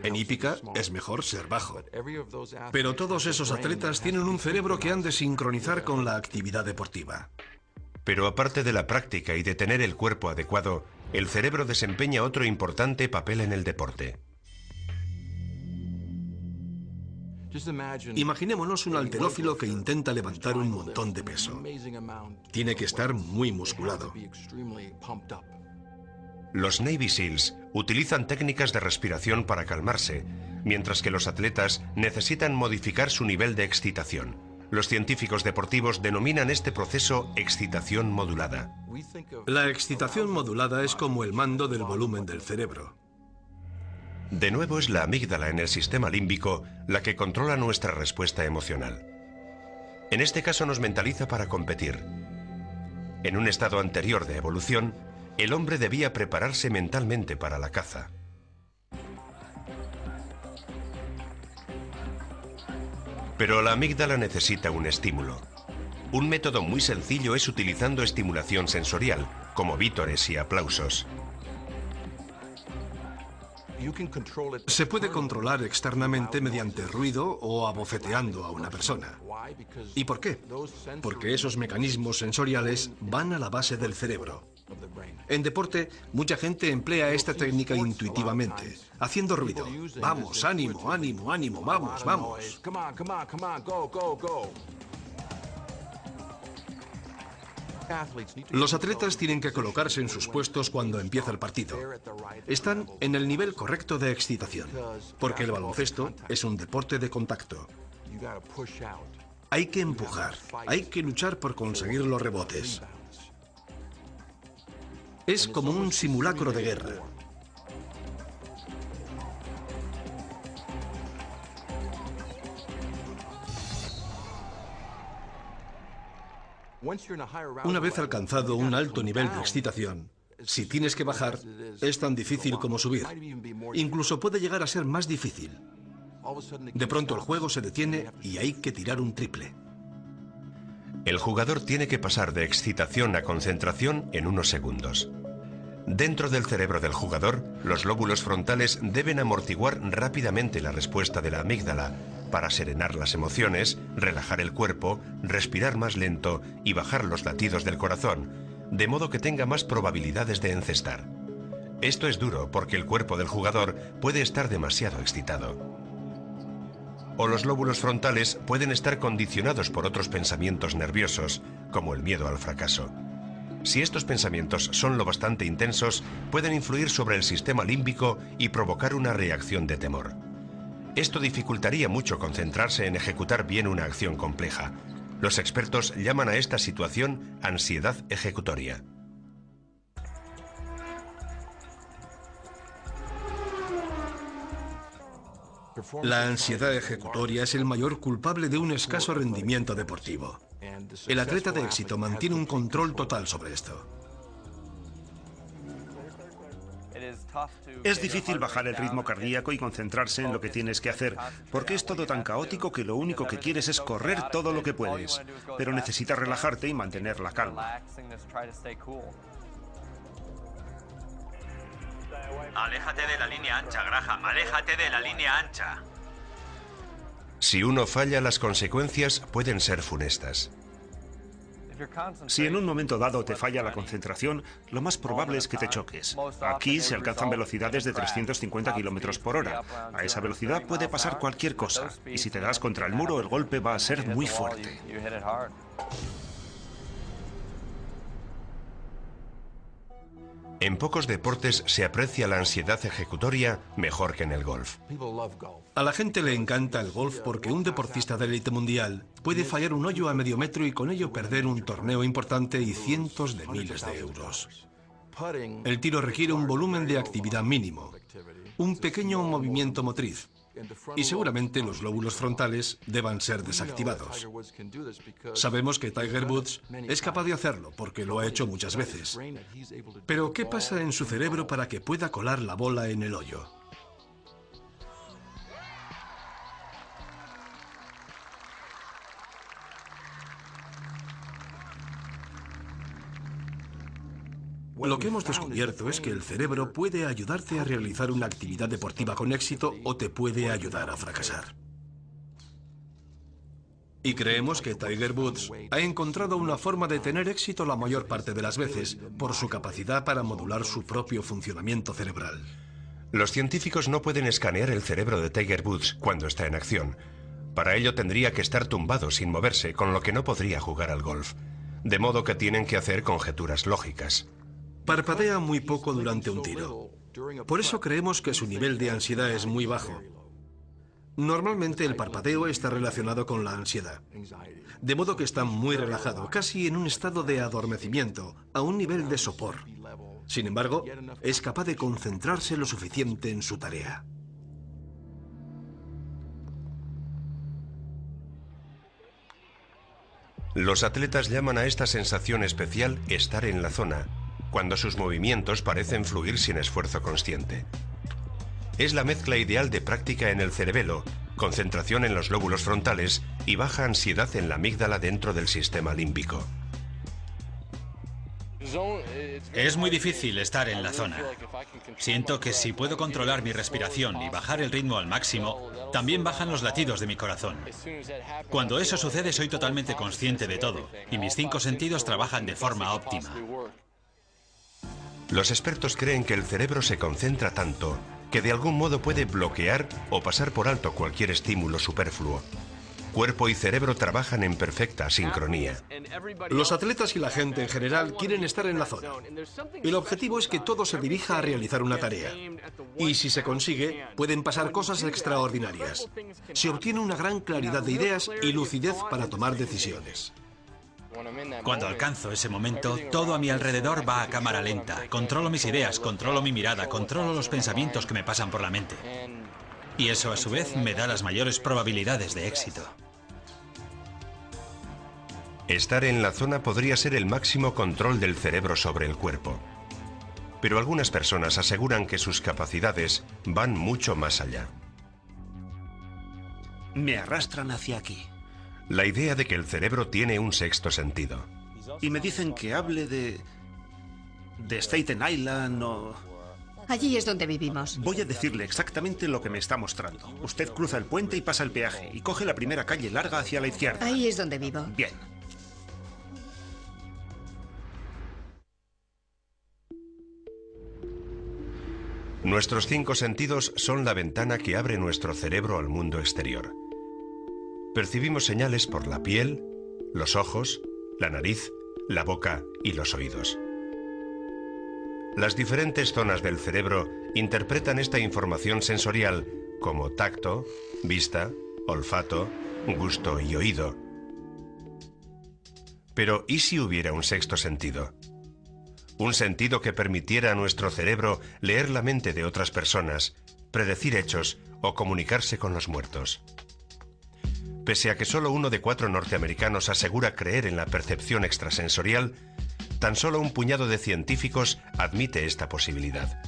En hípica es mejor ser bajo. Pero todos esos atletas tienen un cerebro que han de sincronizar con la actividad deportiva. Pero aparte de la práctica y de tener el cuerpo adecuado, el cerebro desempeña otro importante papel en el deporte. Imaginémonos un halterófilo que intenta levantar un montón de peso. Tiene que estar muy musculado. Los Navy SEALs utilizan técnicas de respiración para calmarse, mientras que los atletas necesitan modificar su nivel de excitación. Los científicos deportivos denominan este proceso excitación modulada. La excitación modulada es como el mando del volumen del cerebro. De nuevo es la amígdala en el sistema límbico la que controla nuestra respuesta emocional. En este caso nos mentaliza para competir. En un estado anterior de evolución, el hombre debía prepararse mentalmente para la caza. Pero la amígdala necesita un estímulo. Un método muy sencillo es utilizando estimulación sensorial, como vítores y aplausos. Se puede controlar externamente mediante ruido o abofeteando a una persona. ¿Y por qué? Porque esos mecanismos sensoriales van a la base del cerebro. En deporte, mucha gente emplea esta técnica intuitivamente, haciendo ruido. Vamos, ánimo, ánimo, ánimo, vamos, vamos. Los atletas tienen que colocarse en sus puestos cuando empieza el partido. Están en el nivel correcto de excitación, porque el baloncesto es un deporte de contacto. Hay que empujar, hay que luchar por conseguir los rebotes. Es como un simulacro de guerra. Una vez alcanzado un alto nivel de excitación, si tienes que bajar, es tan difícil como subir. Incluso puede llegar a ser más difícil. De pronto el juego se detiene y hay que tirar un triple. El jugador tiene que pasar de excitación a concentración en unos segundos. Dentro del cerebro del jugador, los lóbulos frontales deben amortiguar rápidamente la respuesta de la amígdala para serenar las emociones, relajar el cuerpo, respirar más lento y bajar los latidos del corazón, de modo que tenga más probabilidades de encestar. Esto es duro porque el cuerpo del jugador puede estar demasiado excitado. O los lóbulos frontales pueden estar condicionados por otros pensamientos nerviosos, como el miedo al fracaso. Si estos pensamientos son lo bastante intensos, pueden influir sobre el sistema límbico y provocar una reacción de temor. Esto dificultaría mucho concentrarse en ejecutar bien una acción compleja. Los expertos llaman a esta situación ansiedad ejecutoria. La ansiedad ejecutoria es el mayor culpable de un escaso rendimiento deportivo. El atleta de éxito mantiene un control total sobre esto. Es difícil bajar el ritmo cardíaco y concentrarse en lo que tienes que hacer, porque es todo tan caótico que lo único que quieres es correr todo lo que puedes, pero necesitas relajarte y mantener la calma. Aléjate de la línea ancha, Graham. Aléjate de la línea ancha. Si uno falla, las consecuencias pueden ser funestas. Si en un momento dado te falla la concentración, lo más probable es que te choques. Aquí se alcanzan velocidades de 350 km por hora. A esa velocidad puede pasar cualquier cosa, y si te das contra el muro, el golpe va a ser muy fuerte. En pocos deportes se aprecia la ansiedad ejecutoria mejor que en el golf. A la gente le encanta el golf porque un deportista de élite mundial puede fallar un hoyo a medio metro y con ello perder un torneo importante y cientos de miles de euros. El tiro requiere un volumen de actividad mínimo, un pequeño movimiento motriz, y seguramente los lóbulos frontales deban ser desactivados. Sabemos que Tiger Woods es capaz de hacerlo porque lo ha hecho muchas veces. Pero ¿qué pasa en su cerebro para que pueda colar la bola en el hoyo? Lo que hemos descubierto es que el cerebro puede ayudarte a realizar una actividad deportiva con éxito o te puede ayudar a fracasar. Y creemos que Tiger Woods ha encontrado una forma de tener éxito la mayor parte de las veces por su capacidad para modular su propio funcionamiento cerebral. Los científicos no pueden escanear el cerebro de Tiger Woods cuando está en acción. Para ello tendría que estar tumbado sin moverse, con lo que no podría jugar al golf. De modo que tienen que hacer conjeturas lógicas. Parpadea muy poco durante un tiro. Por eso creemos que su nivel de ansiedad es muy bajo. Normalmente el parpadeo está relacionado con la ansiedad. De modo que está muy relajado, casi en un estado de adormecimiento, a un nivel de sopor. Sin embargo, es capaz de concentrarse lo suficiente en su tarea. Los atletas llaman a esta sensación especial estar en la zona, cuando sus movimientos parecen fluir sin esfuerzo consciente. Es la mezcla ideal de práctica en el cerebelo, concentración en los lóbulos frontales y baja ansiedad en la amígdala dentro del sistema límbico. Es muy difícil estar en la zona. Siento que si puedo controlar mi respiración y bajar el ritmo al máximo, también bajan los latidos de mi corazón. Cuando eso sucede soy totalmente consciente de todo y mis 5 sentidos trabajan de forma óptima. Los expertos creen que el cerebro se concentra tanto que de algún modo puede bloquear o pasar por alto cualquier estímulo superfluo. Cuerpo y cerebro trabajan en perfecta sincronía. Los atletas y la gente en general quieren estar en la zona. El objetivo es que todo se dirija a realizar una tarea. Y si se consigue, pueden pasar cosas extraordinarias. Se obtiene una gran claridad de ideas y lucidez para tomar decisiones. Cuando alcanzo ese momento, todo a mi alrededor va a cámara lenta. Controlo mis ideas, controlo mi mirada, controlo los pensamientos que me pasan por la mente. Y eso a su vez me da las mayores probabilidades de éxito. Estar en la zona podría ser el máximo control del cerebro sobre el cuerpo. Pero algunas personas aseguran que sus capacidades van mucho más allá. Me arrastran hacia aquí. La idea de que el cerebro tiene un sexto sentido. Y me dicen que hable de de Staten Island o... Allí es donde vivimos. Voy a decirle exactamente lo que me está mostrando. Usted cruza el puente y pasa el peaje y coge la primera calle larga hacia la izquierda. Ahí es donde vivo. Bien. Nuestros 5 sentidos son la ventana que abre nuestro cerebro al mundo exterior. Percibimos señales por la piel, los ojos, la nariz, la boca y los oídos. Las diferentes zonas del cerebro interpretan esta información sensorial como tacto, vista, olfato, gusto y oído. Pero ¿y si hubiera un sexto sentido? Un sentido que permitiera a nuestro cerebro leer la mente de otras personas, predecir hechos o comunicarse con los muertos. Pese a que solo 1 de 4 norteamericanos asegura creer en la percepción extrasensorial, tan solo un puñado de científicos admite esta posibilidad.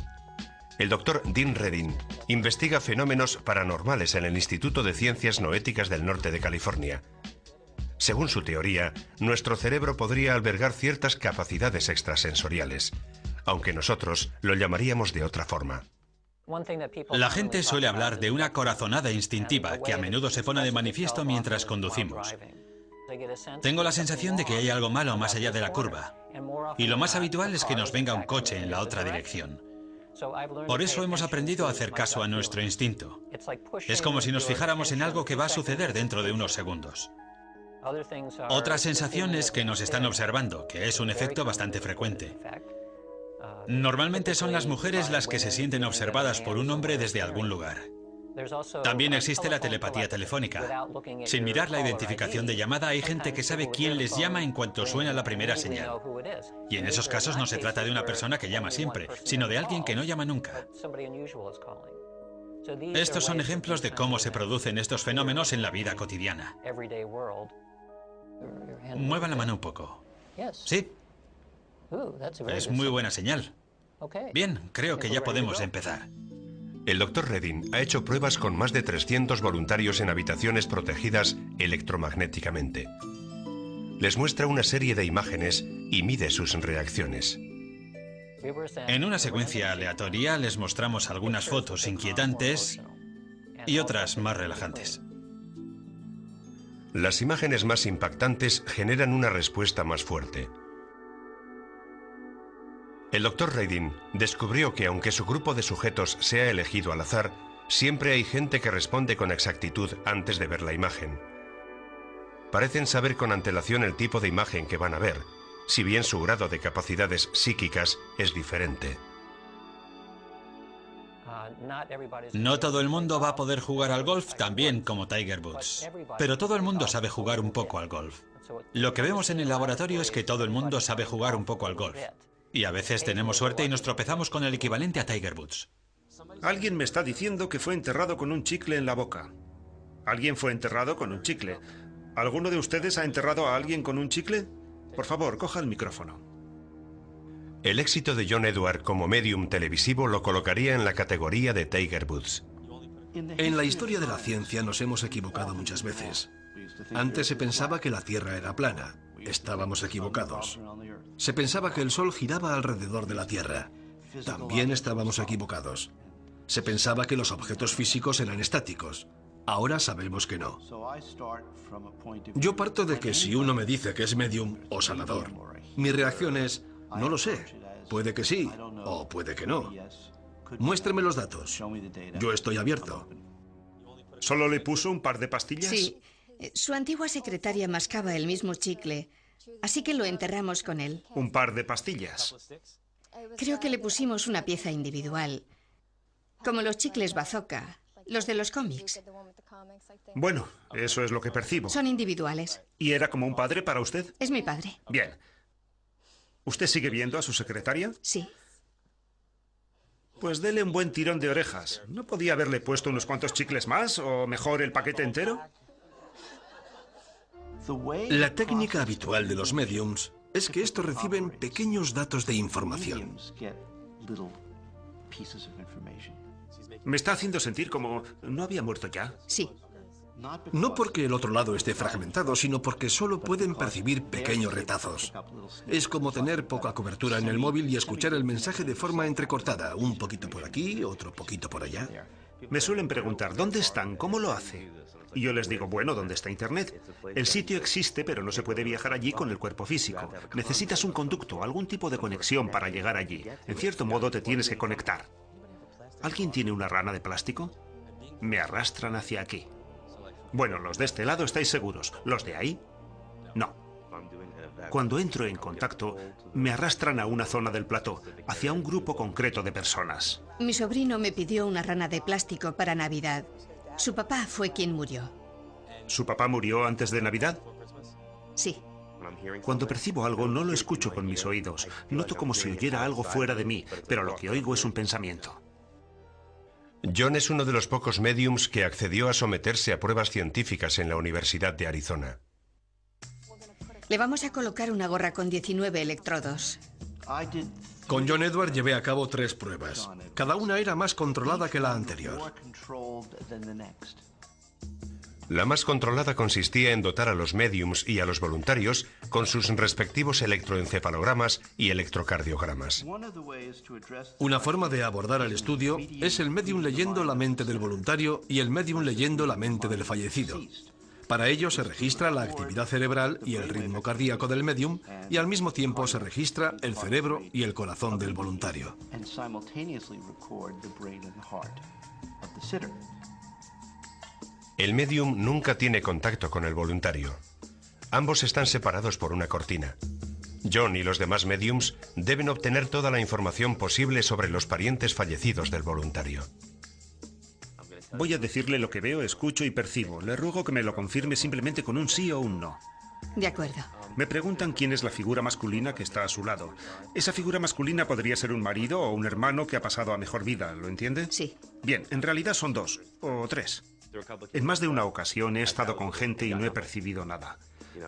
El doctor Dean Redding investiga fenómenos paranormales en el Instituto de Ciencias Noéticas del Norte de California. Según su teoría, nuestro cerebro podría albergar ciertas capacidades extrasensoriales, aunque nosotros lo llamaríamos de otra forma. La gente suele hablar de una corazonada instintiva que a menudo se pone de manifiesto mientras conducimos. Tengo la sensación de que hay algo malo más allá de la curva, y lo más habitual es que nos venga un coche en la otra dirección. Por eso hemos aprendido a hacer caso a nuestro instinto. Es como si nos fijáramos en algo que va a suceder dentro de unos segundos. Otra sensación es que nos están observando, que es un efecto bastante frecuente. Normalmente son las mujeres las que se sienten observadas por un hombre desde algún lugar. También existe la telepatía telefónica. Sin mirar la identificación de llamada, hay gente que sabe quién les llama en cuanto suena la primera señal. Y en esos casos no se trata de una persona que llama siempre, sino de alguien que no llama nunca. Estos son ejemplos de cómo se producen estos fenómenos en la vida cotidiana. Mueva la mano un poco. Sí. Es muy buena señal. Bien, creo que ya podemos empezar. El Dr. Redding ha hecho pruebas con más de 300 voluntarios en habitaciones protegidas electromagnéticamente. Les muestra una serie de imágenes y mide sus reacciones. En una secuencia aleatoria les mostramos algunas fotos inquietantes y otras más relajantes. Las imágenes más impactantes generan una respuesta más fuerte. El Dr. Redding descubrió que aunque su grupo de sujetos sea elegido al azar, siempre hay gente que responde con exactitud antes de ver la imagen. Parecen saber con antelación el tipo de imagen que van a ver, si bien su grado de capacidades psíquicas es diferente. No todo el mundo va a poder jugar al golf tan bien como Tiger Woods, pero todo el mundo sabe jugar un poco al golf. Lo que vemos en el laboratorio es que todo el mundo sabe jugar un poco al golf. Y a veces tenemos suerte y nos tropezamos con el equivalente a Tiger Woods. Alguien me está diciendo que fue enterrado con un chicle en la boca. ¿Alguien fue enterrado con un chicle? ¿Alguno de ustedes ha enterrado a alguien con un chicle? Por favor, coja el micrófono. El éxito de John Edward como medium televisivo lo colocaría en la categoría de Tiger Woods. En la historia de la ciencia nos hemos equivocado muchas veces. Antes se pensaba que la Tierra era plana. Estábamos equivocados. Se pensaba que el Sol giraba alrededor de la Tierra. También estábamos equivocados. Se pensaba que los objetos físicos eran estáticos. Ahora sabemos que no. Yo parto de que si uno me dice que es medium o sanador, mi reacción es, no lo sé, puede que sí o puede que no. Muéstreme los datos. Yo estoy abierto. ¿Solo le puso un par de pastillas? Sí. Su antigua secretaria mascaba el mismo chicle, así que lo enterramos con él. Un par de pastillas. Creo que le pusimos una pieza individual, como los chicles bazooka, los de los cómics. Bueno, eso es lo que percibo. Son individuales. ¿Y era como un padre para usted? Es mi padre. Bien. ¿Usted sigue viendo a su secretaria? Sí. Pues dele un buen tirón de orejas. ¿No podía haberle puesto unos cuantos chicles más o mejor el paquete entero? La técnica habitual de los mediums es que estos reciben pequeños datos de información. Me está haciendo sentir como... ¿No había muerto ya? Sí. No porque el otro lado esté fragmentado, sino porque solo pueden percibir pequeños retazos. Es como tener poca cobertura en el móvil y escuchar el mensaje de forma entrecortada, un poquito por aquí, otro poquito por allá. Me suelen preguntar, ¿dónde están? ¿Cómo lo hace? Y yo les digo, bueno, ¿dónde está Internet? El sitio existe, pero no se puede viajar allí con el cuerpo físico. Necesitas un conducto, algún tipo de conexión para llegar allí. En cierto modo te tienes que conectar. ¿Alguien tiene una rana de plástico? Me arrastran hacia aquí. Bueno, los de este lado estáis seguros. ¿Los de ahí? No. Cuando entro en contacto, me arrastran a una zona del plató, hacia un grupo concreto de personas. Mi sobrino me pidió una rana de plástico para Navidad. Su papá fue quien murió. ¿Su papá murió antes de Navidad? Sí. Cuando percibo algo, no lo escucho con mis oídos. Noto como si oyera algo fuera de mí, pero lo que oigo es un pensamiento. John es uno de los pocos médiums que accedió a someterse a pruebas científicas en la Universidad de Arizona. Le vamos a colocar una gorra con 19 electrodos. Con John Edward llevé a cabo 3 pruebas. Cada una era más controlada que la anterior. La más controlada consistía en dotar a los médiums y a los voluntarios con sus respectivos electroencefalogramas y electrocardiogramas. Una forma de abordar el estudio es el médium leyendo la mente del voluntario y el médium leyendo la mente del fallecido. Para ello se registra la actividad cerebral y el ritmo cardíaco del médium y al mismo tiempo se registra el cerebro y el corazón del voluntario. El médium nunca tiene contacto con el voluntario. Ambos están separados por una cortina. John y los demás médiums deben obtener toda la información posible sobre los parientes fallecidos del voluntario. Voy a decirle lo que veo, escucho y percibo. Le ruego que me lo confirme simplemente con un sí o un no. De acuerdo. Me preguntan quién es la figura masculina que está a su lado. Esa figura masculina podría ser un marido o un hermano que ha pasado a mejor vida, ¿lo entiende? Sí. Bien, en realidad son 2 o 3. En más de una ocasión he estado con gente y no he percibido nada.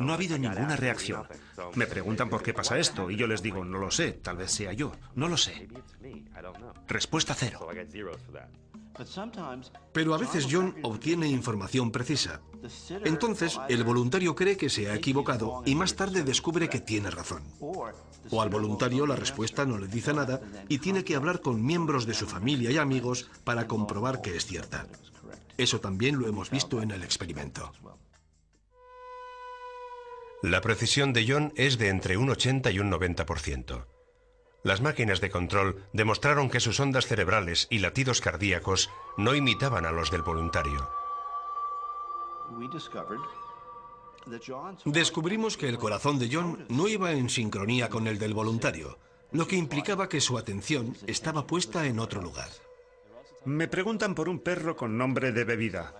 No ha habido ninguna reacción. Me preguntan por qué pasa esto y yo les digo, no lo sé, tal vez sea yo, no lo sé. Respuesta 0. Pero a veces John obtiene información precisa. Entonces, el voluntario cree que se ha equivocado y más tarde descubre que tiene razón. O al voluntario la respuesta no le dice nada y tiene que hablar con miembros de su familia y amigos para comprobar que es cierta. Eso también lo hemos visto en el experimento. La precisión de John es de entre un 80 y un 90%. Las máquinas de control demostraron que sus ondas cerebrales y latidos cardíacos no imitaban a los del voluntario. Descubrimos que el corazón de John no iba en sincronía con el del voluntario, lo que implicaba que su atención estaba puesta en otro lugar. Me preguntan por un perro con nombre de bebida.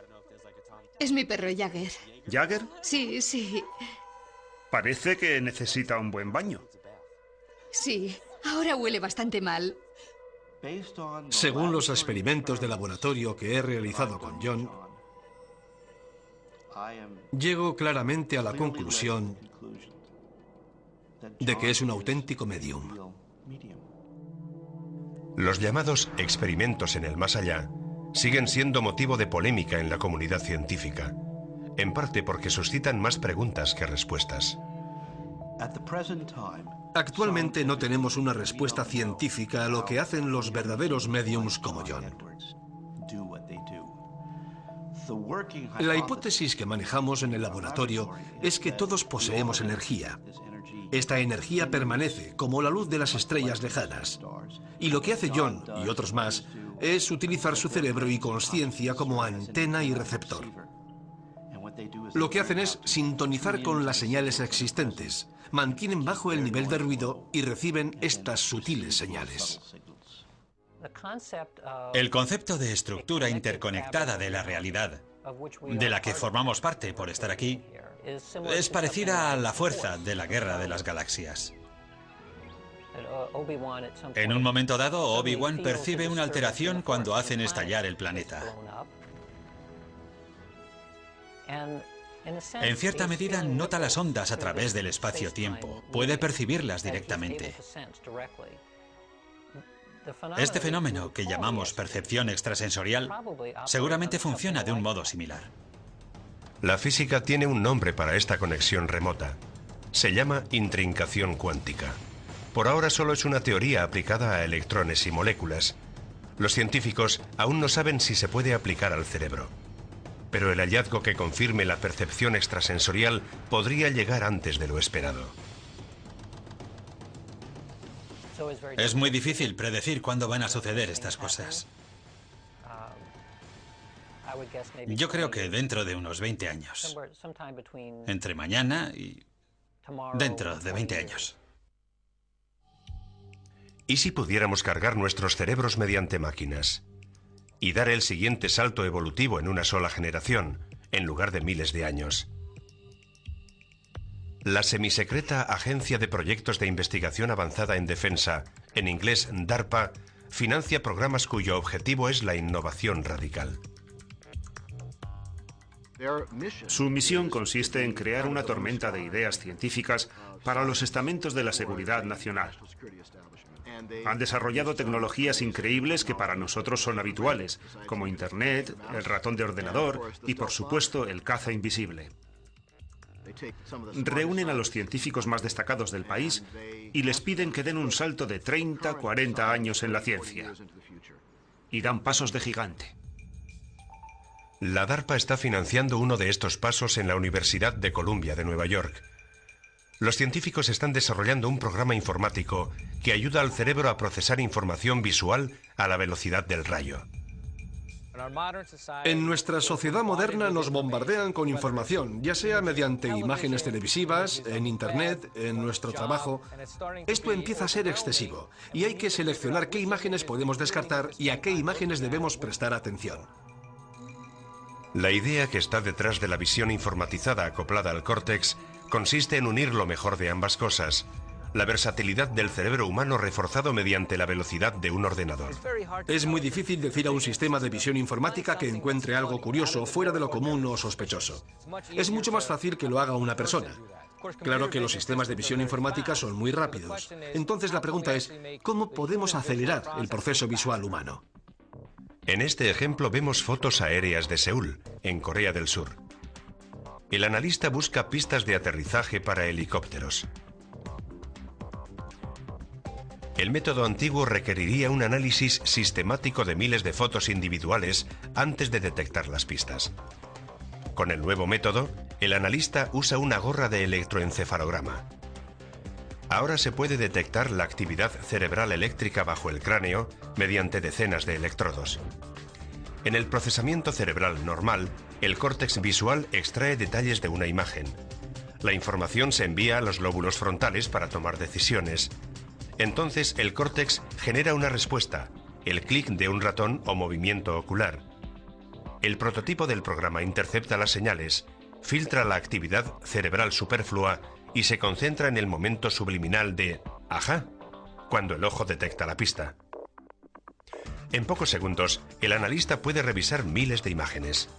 Es mi perro Jagger. ¿Jagger? Sí, sí. Parece que necesita un buen baño. Sí, ahora huele bastante mal. Según los experimentos de laboratorio que he realizado con John, llego claramente a la conclusión de que es un auténtico medium. Los llamados experimentos en el más allá siguen siendo motivo de polémica en la comunidad científica, en parte porque suscitan más preguntas que respuestas. Actualmente no tenemos una respuesta científica a lo que hacen los verdaderos mediums como John. La hipótesis que manejamos en el laboratorio es que todos poseemos energía. Esta energía permanece como la luz de las estrellas lejanas. Y lo que hace John y otros más es utilizar su cerebro y conciencia como antena y receptor. Lo que hacen es sintonizar con las señales existentes, mantienen bajo el nivel de ruido y reciben estas sutiles señales. El concepto de estructura interconectada de la realidad, de la que formamos parte por estar aquí, es parecida a la fuerza de la Guerra de las Galaxias. En un momento dado, Obi-Wan percibe una alteración cuando hacen estallar el planeta. En cierta medida, nota las ondas a través del espacio-tiempo. Puede percibirlas directamente. Este fenómeno, que llamamos percepción extrasensorial, seguramente funciona de un modo similar. La física tiene un nombre para esta conexión remota. Se llama intrincación cuántica. Por ahora solo es una teoría aplicada a electrones y moléculas. Los científicos aún no saben si se puede aplicar al cerebro. Pero el hallazgo que confirme la percepción extrasensorial podría llegar antes de lo esperado. Es muy difícil predecir cuándo van a suceder estas cosas. Yo creo que dentro de unos 20 años. Entre mañana y dentro de 20 años. ¿Y si pudiéramos cargar nuestros cerebros mediante máquinas? Y dar el siguiente salto evolutivo en una sola generación, en lugar de miles de años. La semisecreta Agencia de Proyectos de Investigación Avanzada en Defensa, en inglés DARPA, financia programas cuyo objetivo es la innovación radical. Su misión consiste en crear una tormenta de ideas científicas para los estamentos de la seguridad nacional. Han desarrollado tecnologías increíbles que para nosotros son habituales, como Internet, el ratón de ordenador y, por supuesto, el caza invisible. Reúnen a los científicos más destacados del país y les piden que den un salto de 30, 40 años en la ciencia. Y dan pasos de gigante. La DARPA está financiando uno de estos pasos en la Universidad de Columbia de Nueva York. Los científicos están desarrollando un programa informático que ayuda al cerebro a procesar información visual a la velocidad del rayo. En nuestra sociedad moderna nos bombardean con información, ya sea mediante imágenes televisivas, en Internet, en nuestro trabajo. Esto empieza a ser excesivo y hay que seleccionar qué imágenes podemos descartar y a qué imágenes debemos prestar atención. La idea que está detrás de la visión informatizada acoplada al córtex consiste en unir lo mejor de ambas cosas: la versatilidad del cerebro humano reforzado mediante la velocidad de un ordenador. Es muy difícil decir a un sistema de visión informática que encuentre algo curioso, fuera de lo común o sospechoso. Es mucho más fácil que lo haga una persona. Claro que los sistemas de visión informática son muy rápidos. Entonces la pregunta es, ¿cómo podemos acelerar el proceso visual humano? En este ejemplo vemos fotos aéreas de Seúl, en Corea del Sur. El analista busca pistas de aterrizaje para helicópteros. El método antiguo requeriría un análisis sistemático de miles de fotos individuales antes de detectar las pistas. Con el nuevo método, el analista usa una gorra de electroencefalograma. Ahora se puede detectar la actividad cerebral eléctrica bajo el cráneo mediante decenas de electrodos. En el procesamiento cerebral normal, el córtex visual extrae detalles de una imagen. La información se envía a los lóbulos frontales para tomar decisiones. Entonces el córtex genera una respuesta, el clic de un ratón o movimiento ocular. El prototipo del programa intercepta las señales, filtra la actividad cerebral superflua y se concentra en el momento subliminal de «ajá», cuando el ojo detecta la pista. En pocos segundos, el analista puede revisar miles de imágenes.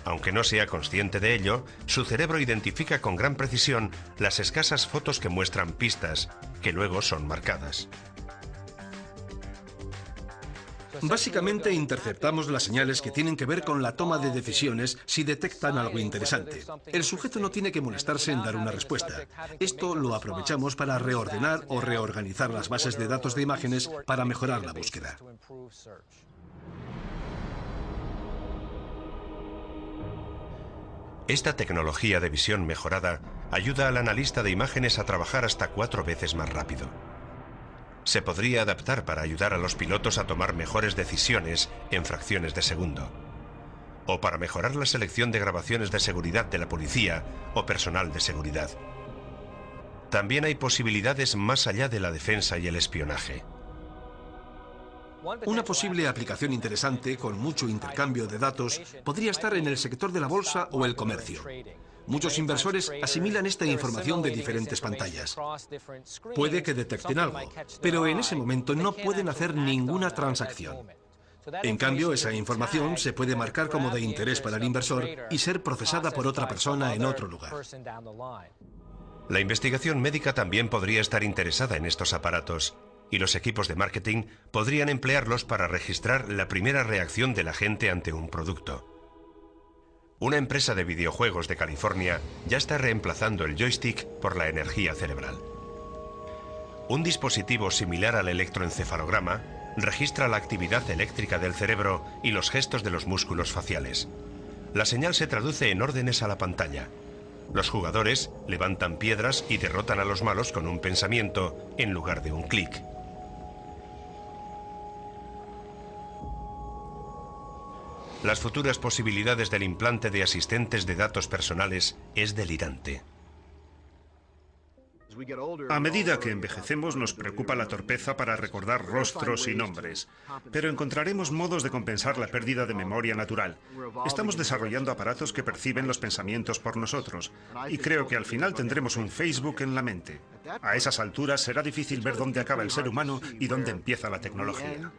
Aunque no sea consciente de ello, su cerebro identifica con gran precisión las escasas fotos que muestran pistas, que luego son marcadas. Básicamente interceptamos las señales que tienen que ver con la toma de decisiones si detectan algo interesante. El sujeto no tiene que molestarse en dar una respuesta. Esto lo aprovechamos para reordenar o reorganizar las bases de datos de imágenes para mejorar la búsqueda. Esta tecnología de visión mejorada ayuda al analista de imágenes a trabajar hasta 4 veces más rápido. Se podría adaptar para ayudar a los pilotos a tomar mejores decisiones en fracciones de segundo, o para mejorar la selección de grabaciones de seguridad de la policía o personal de seguridad. También hay posibilidades más allá de la defensa y el espionaje. Una posible aplicación interesante, con mucho intercambio de datos, podría estar en el sector de la bolsa o el comercio. Muchos inversores asimilan esta información de diferentes pantallas. Puede que detecten algo, pero en ese momento no pueden hacer ninguna transacción. En cambio, esa información se puede marcar como de interés para el inversor y ser procesada por otra persona en otro lugar. La investigación médica también podría estar interesada en estos aparatos, y los equipos de marketing podrían emplearlos para registrar la primera reacción de la gente ante un producto. Una empresa de videojuegos de California ya está reemplazando el joystick por la energía cerebral. Un dispositivo similar al electroencefalograma registra la actividad eléctrica del cerebro y los gestos de los músculos faciales. La señal se traduce en órdenes a la pantalla. Los jugadores levantan piedras y derrotan a los malos con un pensamiento en lugar de un clic. Las futuras posibilidades del implante de asistentes de datos personales es delirante. A medida que envejecemos nos preocupa la torpeza para recordar rostros y nombres, pero encontraremos modos de compensar la pérdida de memoria natural. Estamos desarrollando aparatos que perciben los pensamientos por nosotros, y creo que al final tendremos un Facebook en la mente. A esas alturas será difícil ver dónde acaba el ser humano y dónde empieza la tecnología.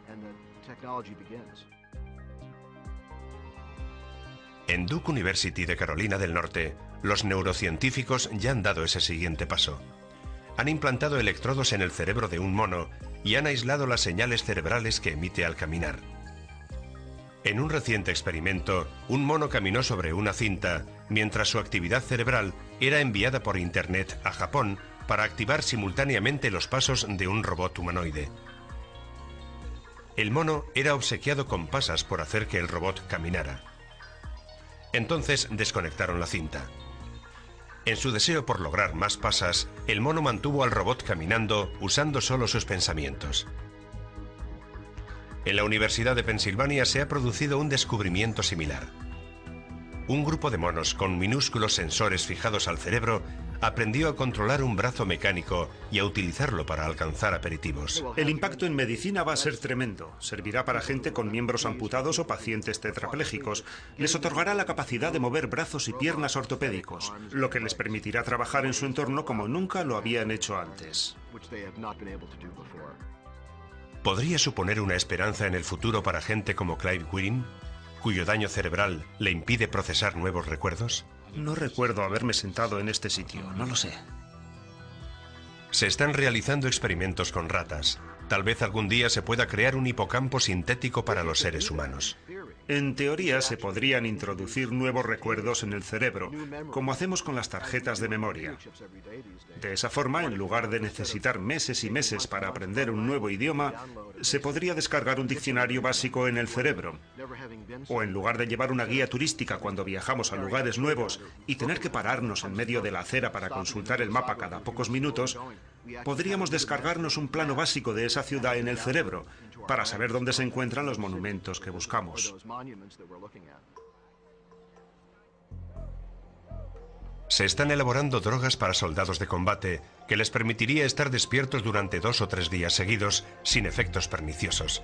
En Duke University de Carolina del Norte, los neurocientíficos ya han dado ese siguiente paso. Han implantado electrodos en el cerebro de un mono y han aislado las señales cerebrales que emite al caminar. En un reciente experimento, un mono caminó sobre una cinta mientras su actividad cerebral era enviada por Internet a Japón para activar simultáneamente los pasos de un robot humanoide. El mono era obsequiado con pasas por hacer que el robot caminara. Entonces desconectaron la cinta. En su deseo por lograr más pasas, el mono mantuvo al robot caminando usando solo sus pensamientos. En la Universidad de Pensilvania se ha producido un descubrimiento similar. Un grupo de monos con minúsculos sensores fijados al cerebro aprendió a controlar un brazo mecánico y a utilizarlo para alcanzar aperitivos. El impacto en medicina va a ser tremendo. Servirá para gente con miembros amputados o pacientes tetraplégicos. Les otorgará la capacidad de mover brazos y piernas ortopédicos, lo que les permitirá trabajar en su entorno como nunca lo habían hecho antes. ¿Podría suponer una esperanza en el futuro para gente como Clive Queen, cuyo daño cerebral le impide procesar nuevos recuerdos? No recuerdo haberme sentado en este sitio, no lo sé. Se están realizando experimentos con ratas. Tal vez algún día se pueda crear un hipocampo sintético para los seres humanos. En teoría se podrían introducir nuevos recuerdos en el cerebro, como hacemos con las tarjetas de memoria. De esa forma, en lugar de necesitar meses y meses para aprender un nuevo idioma, se podría descargar un diccionario básico en el cerebro. O en lugar de llevar una guía turística cuando viajamos a lugares nuevos y tener que pararnos en medio de la acera para consultar el mapa cada pocos minutos, podríamos descargarnos un plano básico de esa ciudad en el cerebro para saber dónde se encuentran los monumentos que buscamos. Se están elaborando drogas para soldados de combate que les permitiría estar despiertos durante 2 o 3 días seguidos sin efectos perniciosos.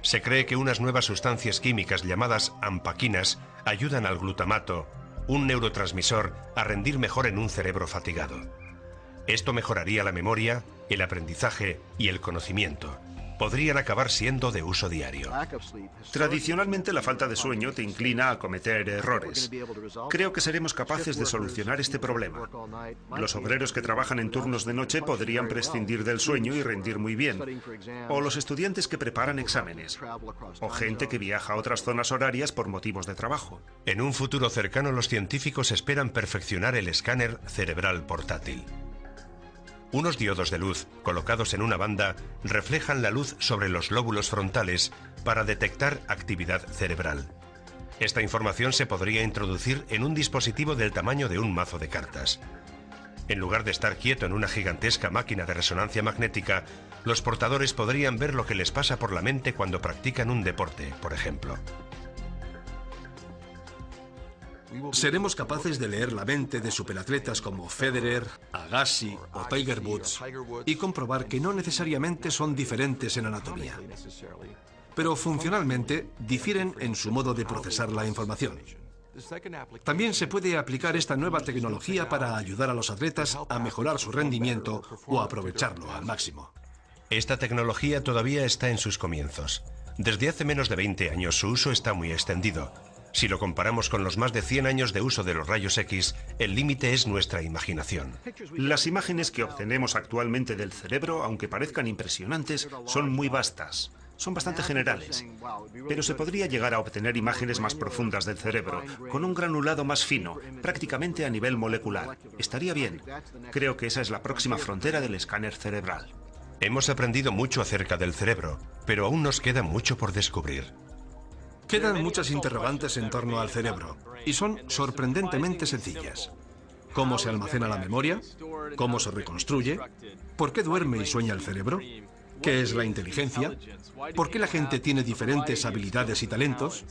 Se cree que unas nuevas sustancias químicas llamadas ampaquinas ayudan al glutamato, un neurotransmisor, a rendir mejor en un cerebro fatigado. Esto mejoraría la memoria, el aprendizaje y el conocimiento. Podrían acabar siendo de uso diario. Tradicionalmente la falta de sueño te inclina a cometer errores. Creo que seremos capaces de solucionar este problema. Los obreros que trabajan en turnos de noche podrían prescindir del sueño y rendir muy bien. O los estudiantes que preparan exámenes. O gente que viaja a otras zonas horarias por motivos de trabajo. En un futuro cercano los científicos esperan perfeccionar el escáner cerebral portátil. Unos diodos de luz, colocados en una banda, reflejan la luz sobre los lóbulos frontales para detectar actividad cerebral. Esta información se podría introducir en un dispositivo del tamaño de un mazo de cartas. En lugar de estar quieto en una gigantesca máquina de resonancia magnética, los portadores podrían ver lo que les pasa por la mente cuando practican un deporte, por ejemplo. Seremos capaces de leer la mente de superatletas como Federer, Agassi o Tiger Woods y comprobar que no necesariamente son diferentes en anatomía, pero funcionalmente difieren en su modo de procesar la información. También se puede aplicar esta nueva tecnología para ayudar a los atletas a mejorar su rendimiento o aprovecharlo al máximo. Esta tecnología todavía está en sus comienzos. Desde hace menos de 20 años su uso está muy extendido. Si lo comparamos con los más de 100 años de uso de los rayos X, el límite es nuestra imaginación. Las imágenes que obtenemos actualmente del cerebro, aunque parezcan impresionantes, son muy vastas. Son bastante generales, pero se podría llegar a obtener imágenes más profundas del cerebro, con un granulado más fino, prácticamente a nivel molecular. Estaría bien. Creo que esa es la próxima frontera del escáner cerebral. Hemos aprendido mucho acerca del cerebro, pero aún nos queda mucho por descubrir. Quedan muchas interrogantes en torno al cerebro, y son sorprendentemente sencillas. ¿Cómo se almacena la memoria? ¿Cómo se reconstruye? ¿Por qué duerme y sueña el cerebro? ¿Qué es la inteligencia? ¿Por qué la gente tiene diferentes habilidades y talentos?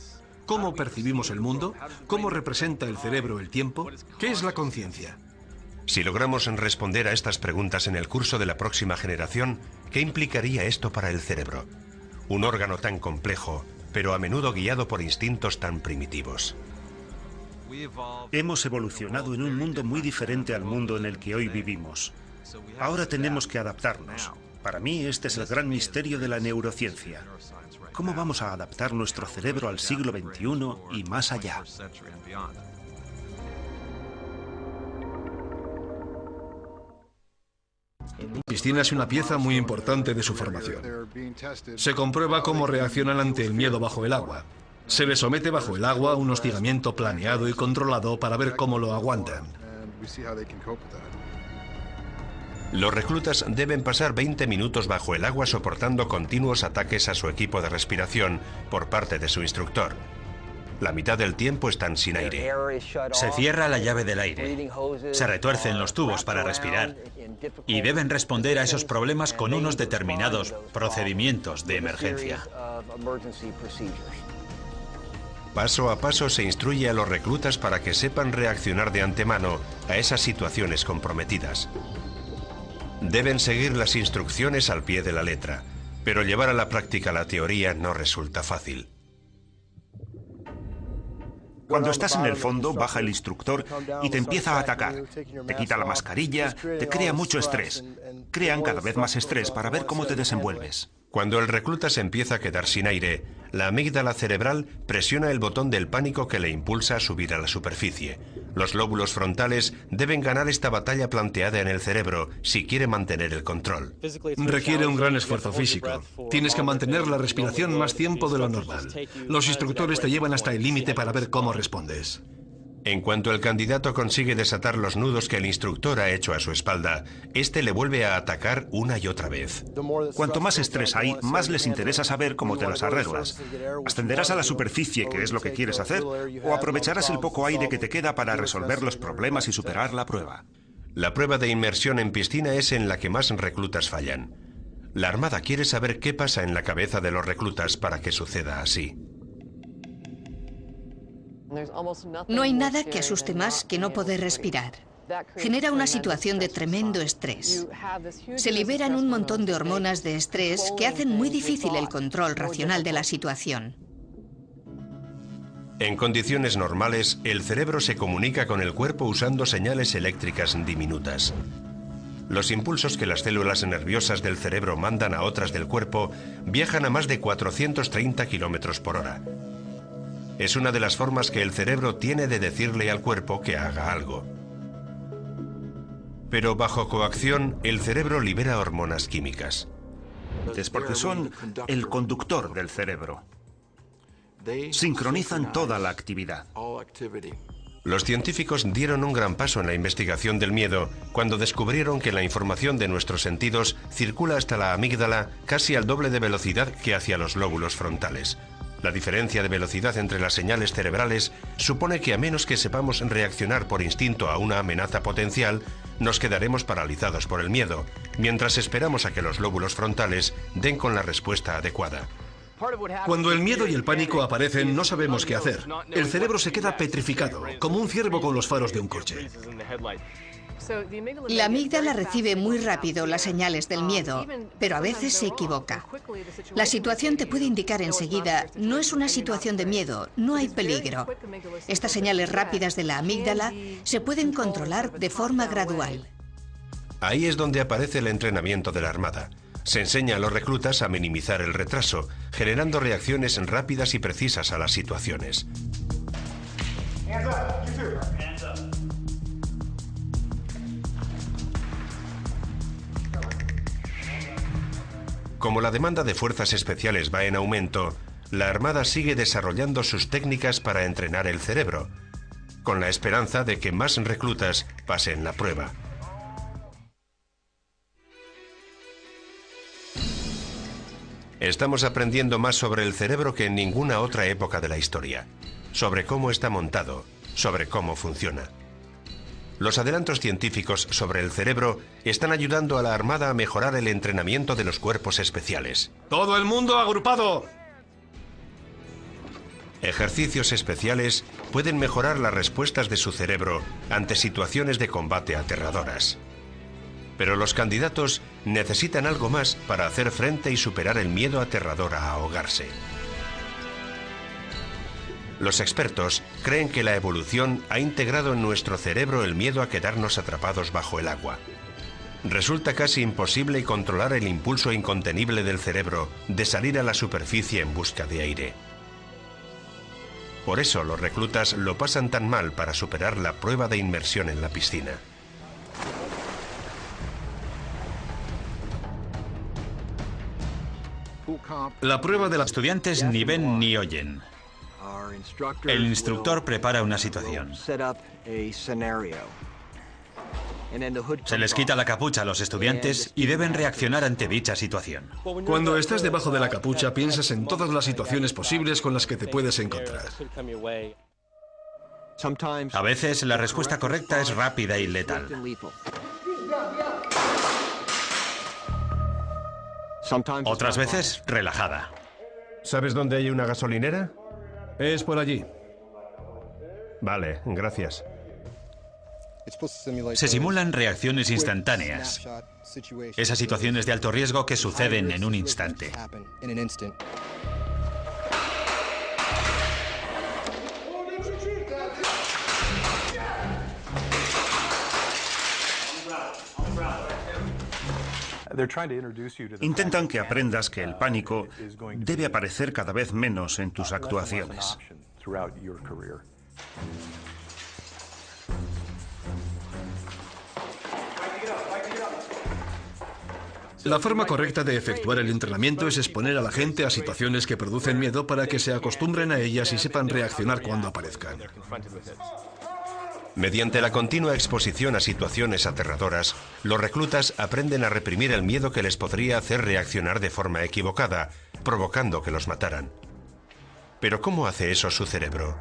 ¿Cómo percibimos el mundo? ¿Cómo representa el cerebro el tiempo? ¿Qué es la conciencia? Si logramos responder a estas preguntas en el curso de la próxima generación, ¿qué implicaría esto para el cerebro? Un órgano tan complejo, pero a menudo guiado por instintos tan primitivos. Hemos evolucionado en un mundo muy diferente al mundo en el que hoy vivimos. Ahora tenemos que adaptarnos. Para mí, este es el gran misterio de la neurociencia. ¿Cómo vamos a adaptar nuestro cerebro al siglo XXI y más allá? La piscina es una pieza muy importante de su formación. Se comprueba cómo reaccionan ante el miedo bajo el agua. Se les somete bajo el agua a un hostigamiento planeado y controlado para ver cómo lo aguantan. Los reclutas deben pasar 20 minutos bajo el agua soportando continuos ataques a su equipo de respiración por parte de su instructor. La mitad del tiempo están sin aire. Se cierra la llave del aire, se retuercen los tubos para respirar y deben responder a esos problemas con unos determinados procedimientos de emergencia. Paso a paso se instruye a los reclutas para que sepan reaccionar de antemano a esas situaciones comprometidas. Deben seguir las instrucciones al pie de la letra, pero llevar a la práctica la teoría no resulta fácil. Cuando estás en el fondo, baja el instructor y te empieza a atacar. Te quita la mascarilla, te crea mucho estrés. Crean cada vez más estrés para ver cómo te desenvuelves. Cuando el recluta se empieza a quedar sin aire, la amígdala cerebral presiona el botón del pánico que le impulsa a subir a la superficie. Los lóbulos frontales deben ganar esta batalla planteada en el cerebro si quiere mantener el control. Requiere un gran esfuerzo físico. Tienes que mantener la respiración más tiempo de lo normal. Los instructores te llevan hasta el límite para ver cómo respondes. En cuanto el candidato consigue desatar los nudos que el instructor ha hecho a su espalda, este le vuelve a atacar una y otra vez. Cuanto más estrés hay, más les interesa saber cómo te las arreglas. ¿Ascenderás a la superficie, que es lo que quieres hacer, o aprovecharás el poco aire que te queda para resolver los problemas y superar la prueba? La prueba de inmersión en piscina es en la que más reclutas fallan. La Armada quiere saber qué pasa en la cabeza de los reclutas para que suceda así. No hay nada que asuste más que no poder respirar. Genera una situación de tremendo estrés. Se liberan un montón de hormonas de estrés que hacen muy difícil el control racional de la situación. En condiciones normales, el cerebro se comunica con el cuerpo usando señales eléctricas diminutas. Los impulsos que las células nerviosas del cerebro mandan a otras del cuerpo viajan a más de 430 kilómetros por hora. Es una de las formas que el cerebro tiene de decirle al cuerpo que haga algo. Pero bajo coacción, el cerebro libera hormonas químicas. Es porque son el conductor del cerebro. Sincronizan toda la actividad. Los científicos dieron un gran paso en la investigación del miedo cuando descubrieron que la información de nuestros sentidos circula hasta la amígdala casi al doble de velocidad que hacia los lóbulos frontales. La diferencia de velocidad entre las señales cerebrales supone que a menos que sepamos reaccionar por instinto a una amenaza potencial, nos quedaremos paralizados por el miedo, mientras esperamos a que los lóbulos frontales den con la respuesta adecuada. Cuando el miedo y el pánico aparecen, no sabemos qué hacer. El cerebro se queda petrificado, como un ciervo con los faros de un coche. La amígdala recibe muy rápido las señales del miedo, pero a veces se equivoca. La situación te puede indicar enseguida, no es una situación de miedo, no hay peligro. Estas señales rápidas de la amígdala se pueden controlar de forma gradual. Ahí es donde aparece el entrenamiento de la Armada. Se enseña a los reclutas a minimizar el retraso, generando reacciones rápidas y precisas a las situaciones. Como la demanda de fuerzas especiales va en aumento, la Armada sigue desarrollando sus técnicas para entrenar el cerebro, con la esperanza de que más reclutas pasen la prueba. Estamos aprendiendo más sobre el cerebro que en ninguna otra época de la historia, sobre cómo está montado, sobre cómo funciona. Los adelantos científicos sobre el cerebro están ayudando a la Armada a mejorar el entrenamiento de los cuerpos especiales. ¡Todo el mundo agrupado! Ejercicios especiales pueden mejorar las respuestas de su cerebro ante situaciones de combate aterradoras. Pero los candidatos necesitan algo más para hacer frente y superar el miedo aterrador a ahogarse. Los expertos creen que la evolución ha integrado en nuestro cerebro el miedo a quedarnos atrapados bajo el agua. Resulta casi imposible controlar el impulso incontenible del cerebro de salir a la superficie en busca de aire. Por eso los reclutas lo pasan tan mal para superar la prueba de inmersión en la piscina. La prueba de Los estudiantes ni ven ni oyen. El instructor prepara una situación. Se les quita la capucha a los estudiantes y deben reaccionar ante dicha situación. Cuando estás debajo de la capucha, piensas en todas las situaciones posibles con las que te puedes encontrar. A veces la respuesta correcta es rápida y letal. Otras veces, relajada. ¿Sabes dónde hay una gasolinera? Es por allí. Vale, gracias. Se simulan reacciones instantáneas. Esas situaciones de alto riesgo que suceden en un instante. Intentan que aprendas que el pánico debe aparecer cada vez menos en tus actuaciones. La forma correcta de efectuar el entrenamiento es exponer a la gente a situaciones que producen miedo para que se acostumbren a ellas y sepan reaccionar cuando aparezcan. Mediante la continua exposición a situaciones aterradoras, los reclutas aprenden a reprimir el miedo que les podría hacer reaccionar de forma equivocada, provocando que los mataran. Pero ¿cómo hace eso su cerebro?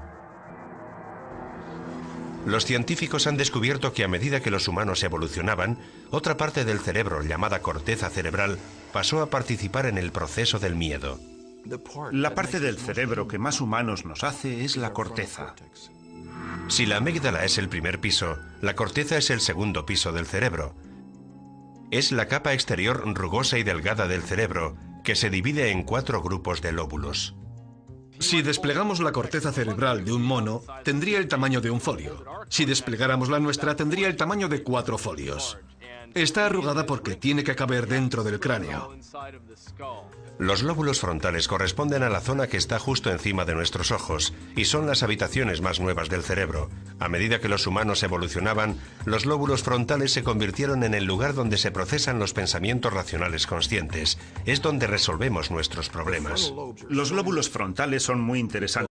Los científicos han descubierto que a medida que los humanos evolucionaban, otra parte del cerebro, llamada corteza cerebral, pasó a participar en el proceso del miedo. La parte del cerebro que más humanos nos hace es la corteza. Si la amígdala es el primer piso, la corteza es el segundo piso del cerebro. Es la capa exterior rugosa y delgada del cerebro, que se divide en 4 grupos de lóbulos. Si desplegamos la corteza cerebral de un mono, tendría el tamaño de un folio. Si desplegáramos la nuestra, tendría el tamaño de 4 folios. Está arrugada porque tiene que caber dentro del cráneo. Los lóbulos frontales corresponden a la zona que está justo encima de nuestros ojos y son las habitaciones más nuevas del cerebro. A medida que los humanos evolucionaban, los lóbulos frontales se convirtieron en el lugar donde se procesan los pensamientos racionales conscientes. Es donde resolvemos nuestros problemas. Los lóbulos frontales son muy interesantes.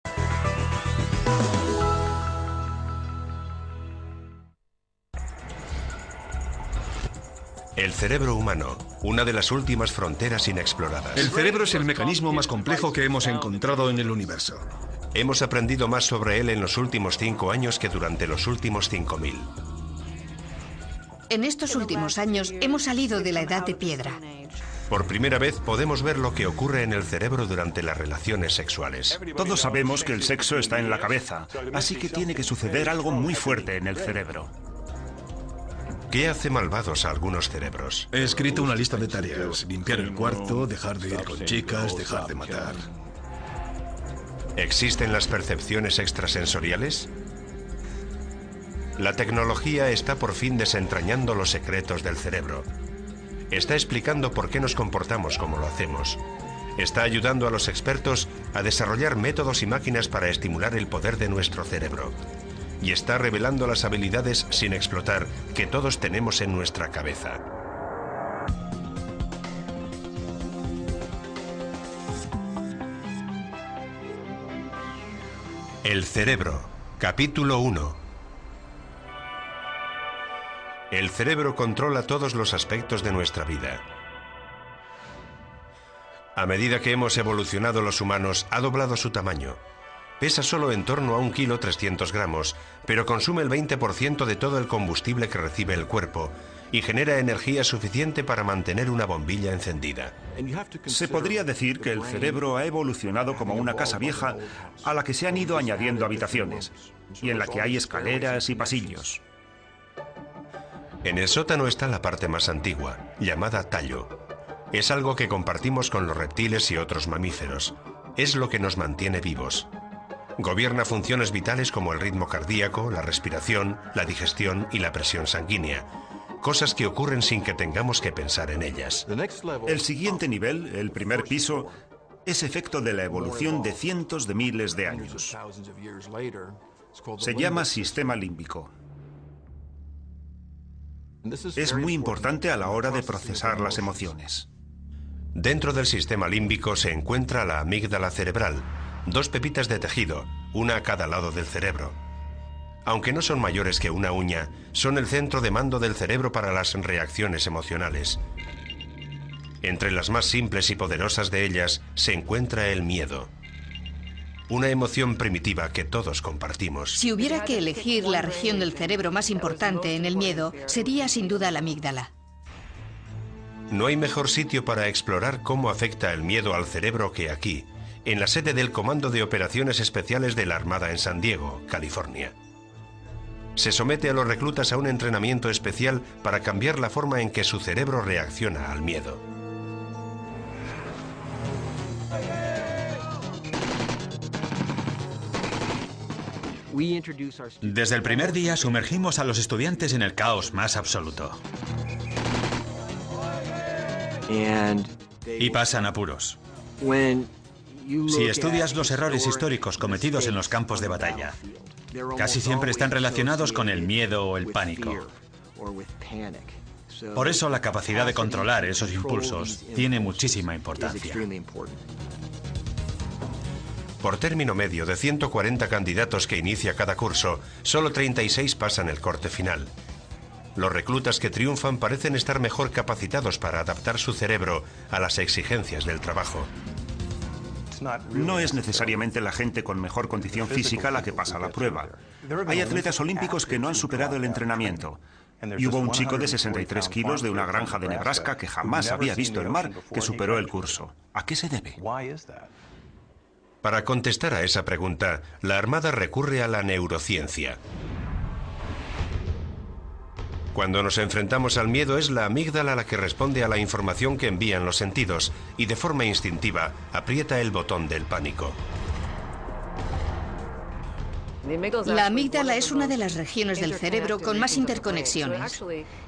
El cerebro humano, una de las últimas fronteras inexploradas. El cerebro es el mecanismo más complejo que hemos encontrado en el universo. Hemos aprendido más sobre él en los últimos 5 años que durante los últimos 5000. En estos últimos años hemos salido de la edad de piedra. Por primera vez podemos ver lo que ocurre en el cerebro durante las relaciones sexuales. Todos sabemos que el sexo está en la cabeza, así que tiene que suceder algo muy fuerte en el cerebro. ¿Qué hace malvados a algunos cerebros? He escrito una lista de tareas. Limpiar el cuarto, dejar de ir con chicas, dejar de matar. ¿Existen las percepciones extrasensoriales? La tecnología está por fin desentrañando los secretos del cerebro. Está explicando por qué nos comportamos como lo hacemos. Está ayudando a los expertos a desarrollar métodos y máquinas para estimular el poder de nuestro cerebro. Y está revelando las habilidades sin explotar que todos tenemos en nuestra cabeza. El cerebro, capítulo 1. El cerebro controla todos los aspectos de nuestra vida. A medida que hemos evolucionado los humanos, ha doblado su tamaño. Pesa solo en torno a 1,3 kg, pero consume el 20% de todo el combustible que recibe el cuerpo y genera energía suficiente para mantener una bombilla encendida. Se podría decir que el cerebro ha evolucionado como una casa vieja a la que se han ido añadiendo habitaciones y en la que hay escaleras y pasillos. En el sótano está la parte más antigua, llamada tallo. Es algo que compartimos con los reptiles y otros mamíferos. Es lo que nos mantiene vivos. Gobierna funciones vitales como el ritmo cardíaco, la respiración, la digestión y la presión sanguínea. Cosas que ocurren sin que tengamos que pensar en ellas. El siguiente nivel, el primer piso, es efecto de la evolución de cientos de miles de años. Se llama sistema límbico. Es muy importante a la hora de procesar las emociones. Dentro del sistema límbico se encuentra la amígdala cerebral, 2 pepitas de tejido, una a cada lado del cerebro. Aunque no son mayores que una uña, son el centro de mando del cerebro para las reacciones emocionales. Entre las más simples y poderosas de ellas se encuentra el miedo. Una emoción primitiva que todos compartimos. Si hubiera que elegir la región del cerebro más importante en el miedo, sería sin duda la amígdala. No hay mejor sitio para explorar cómo afecta el miedo al cerebro que aquí, en la sede del Comando de Operaciones Especiales de la Armada en San Diego, California. Se somete a los reclutas a un entrenamiento especial para cambiar la forma en que su cerebro reacciona al miedo. Desde el primer día sumergimos a los estudiantes en el caos más absoluto. Y pasan apuros. Si estudias los errores históricos cometidos en los campos de batalla, casi siempre están relacionados con el miedo o el pánico. Por eso la capacidad de controlar esos impulsos tiene muchísima importancia. Por término medio de 140 candidatos que inicia cada curso, solo 36 pasan el corte final. Los reclutas que triunfan parecen estar mejor capacitados para adaptar su cerebro a las exigencias del trabajo. No es necesariamente la gente con mejor condición física la que pasa la prueba. Hay atletas olímpicos que no han superado el entrenamiento. Y hubo un chico de 63 kilos de una granja de Nebraska que jamás había visto el mar que superó el curso. ¿A qué se debe? Para contestar a esa pregunta, la Armada recurre a la neurociencia. Cuando nos enfrentamos al miedo es la amígdala la que responde a la información que envían los sentidos y de forma instintiva aprieta el botón del pánico. La amígdala es una de las regiones del cerebro con más interconexiones.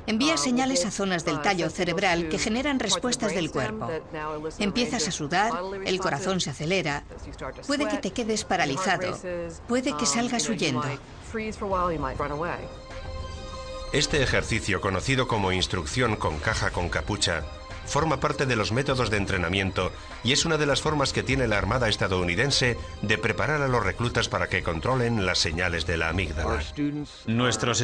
Envía señales a zonas del tallo cerebral que generan respuestas del cuerpo. Empiezas a sudar, el corazón se acelera, puede que te quedes paralizado, puede que salgas huyendo. Este ejercicio, conocido como instrucción con caja con capucha, forma parte de los métodos de entrenamiento y es una de las formas que tiene la Armada estadounidense de preparar a los reclutas para que controlen las señales de la amígdala. Nuestros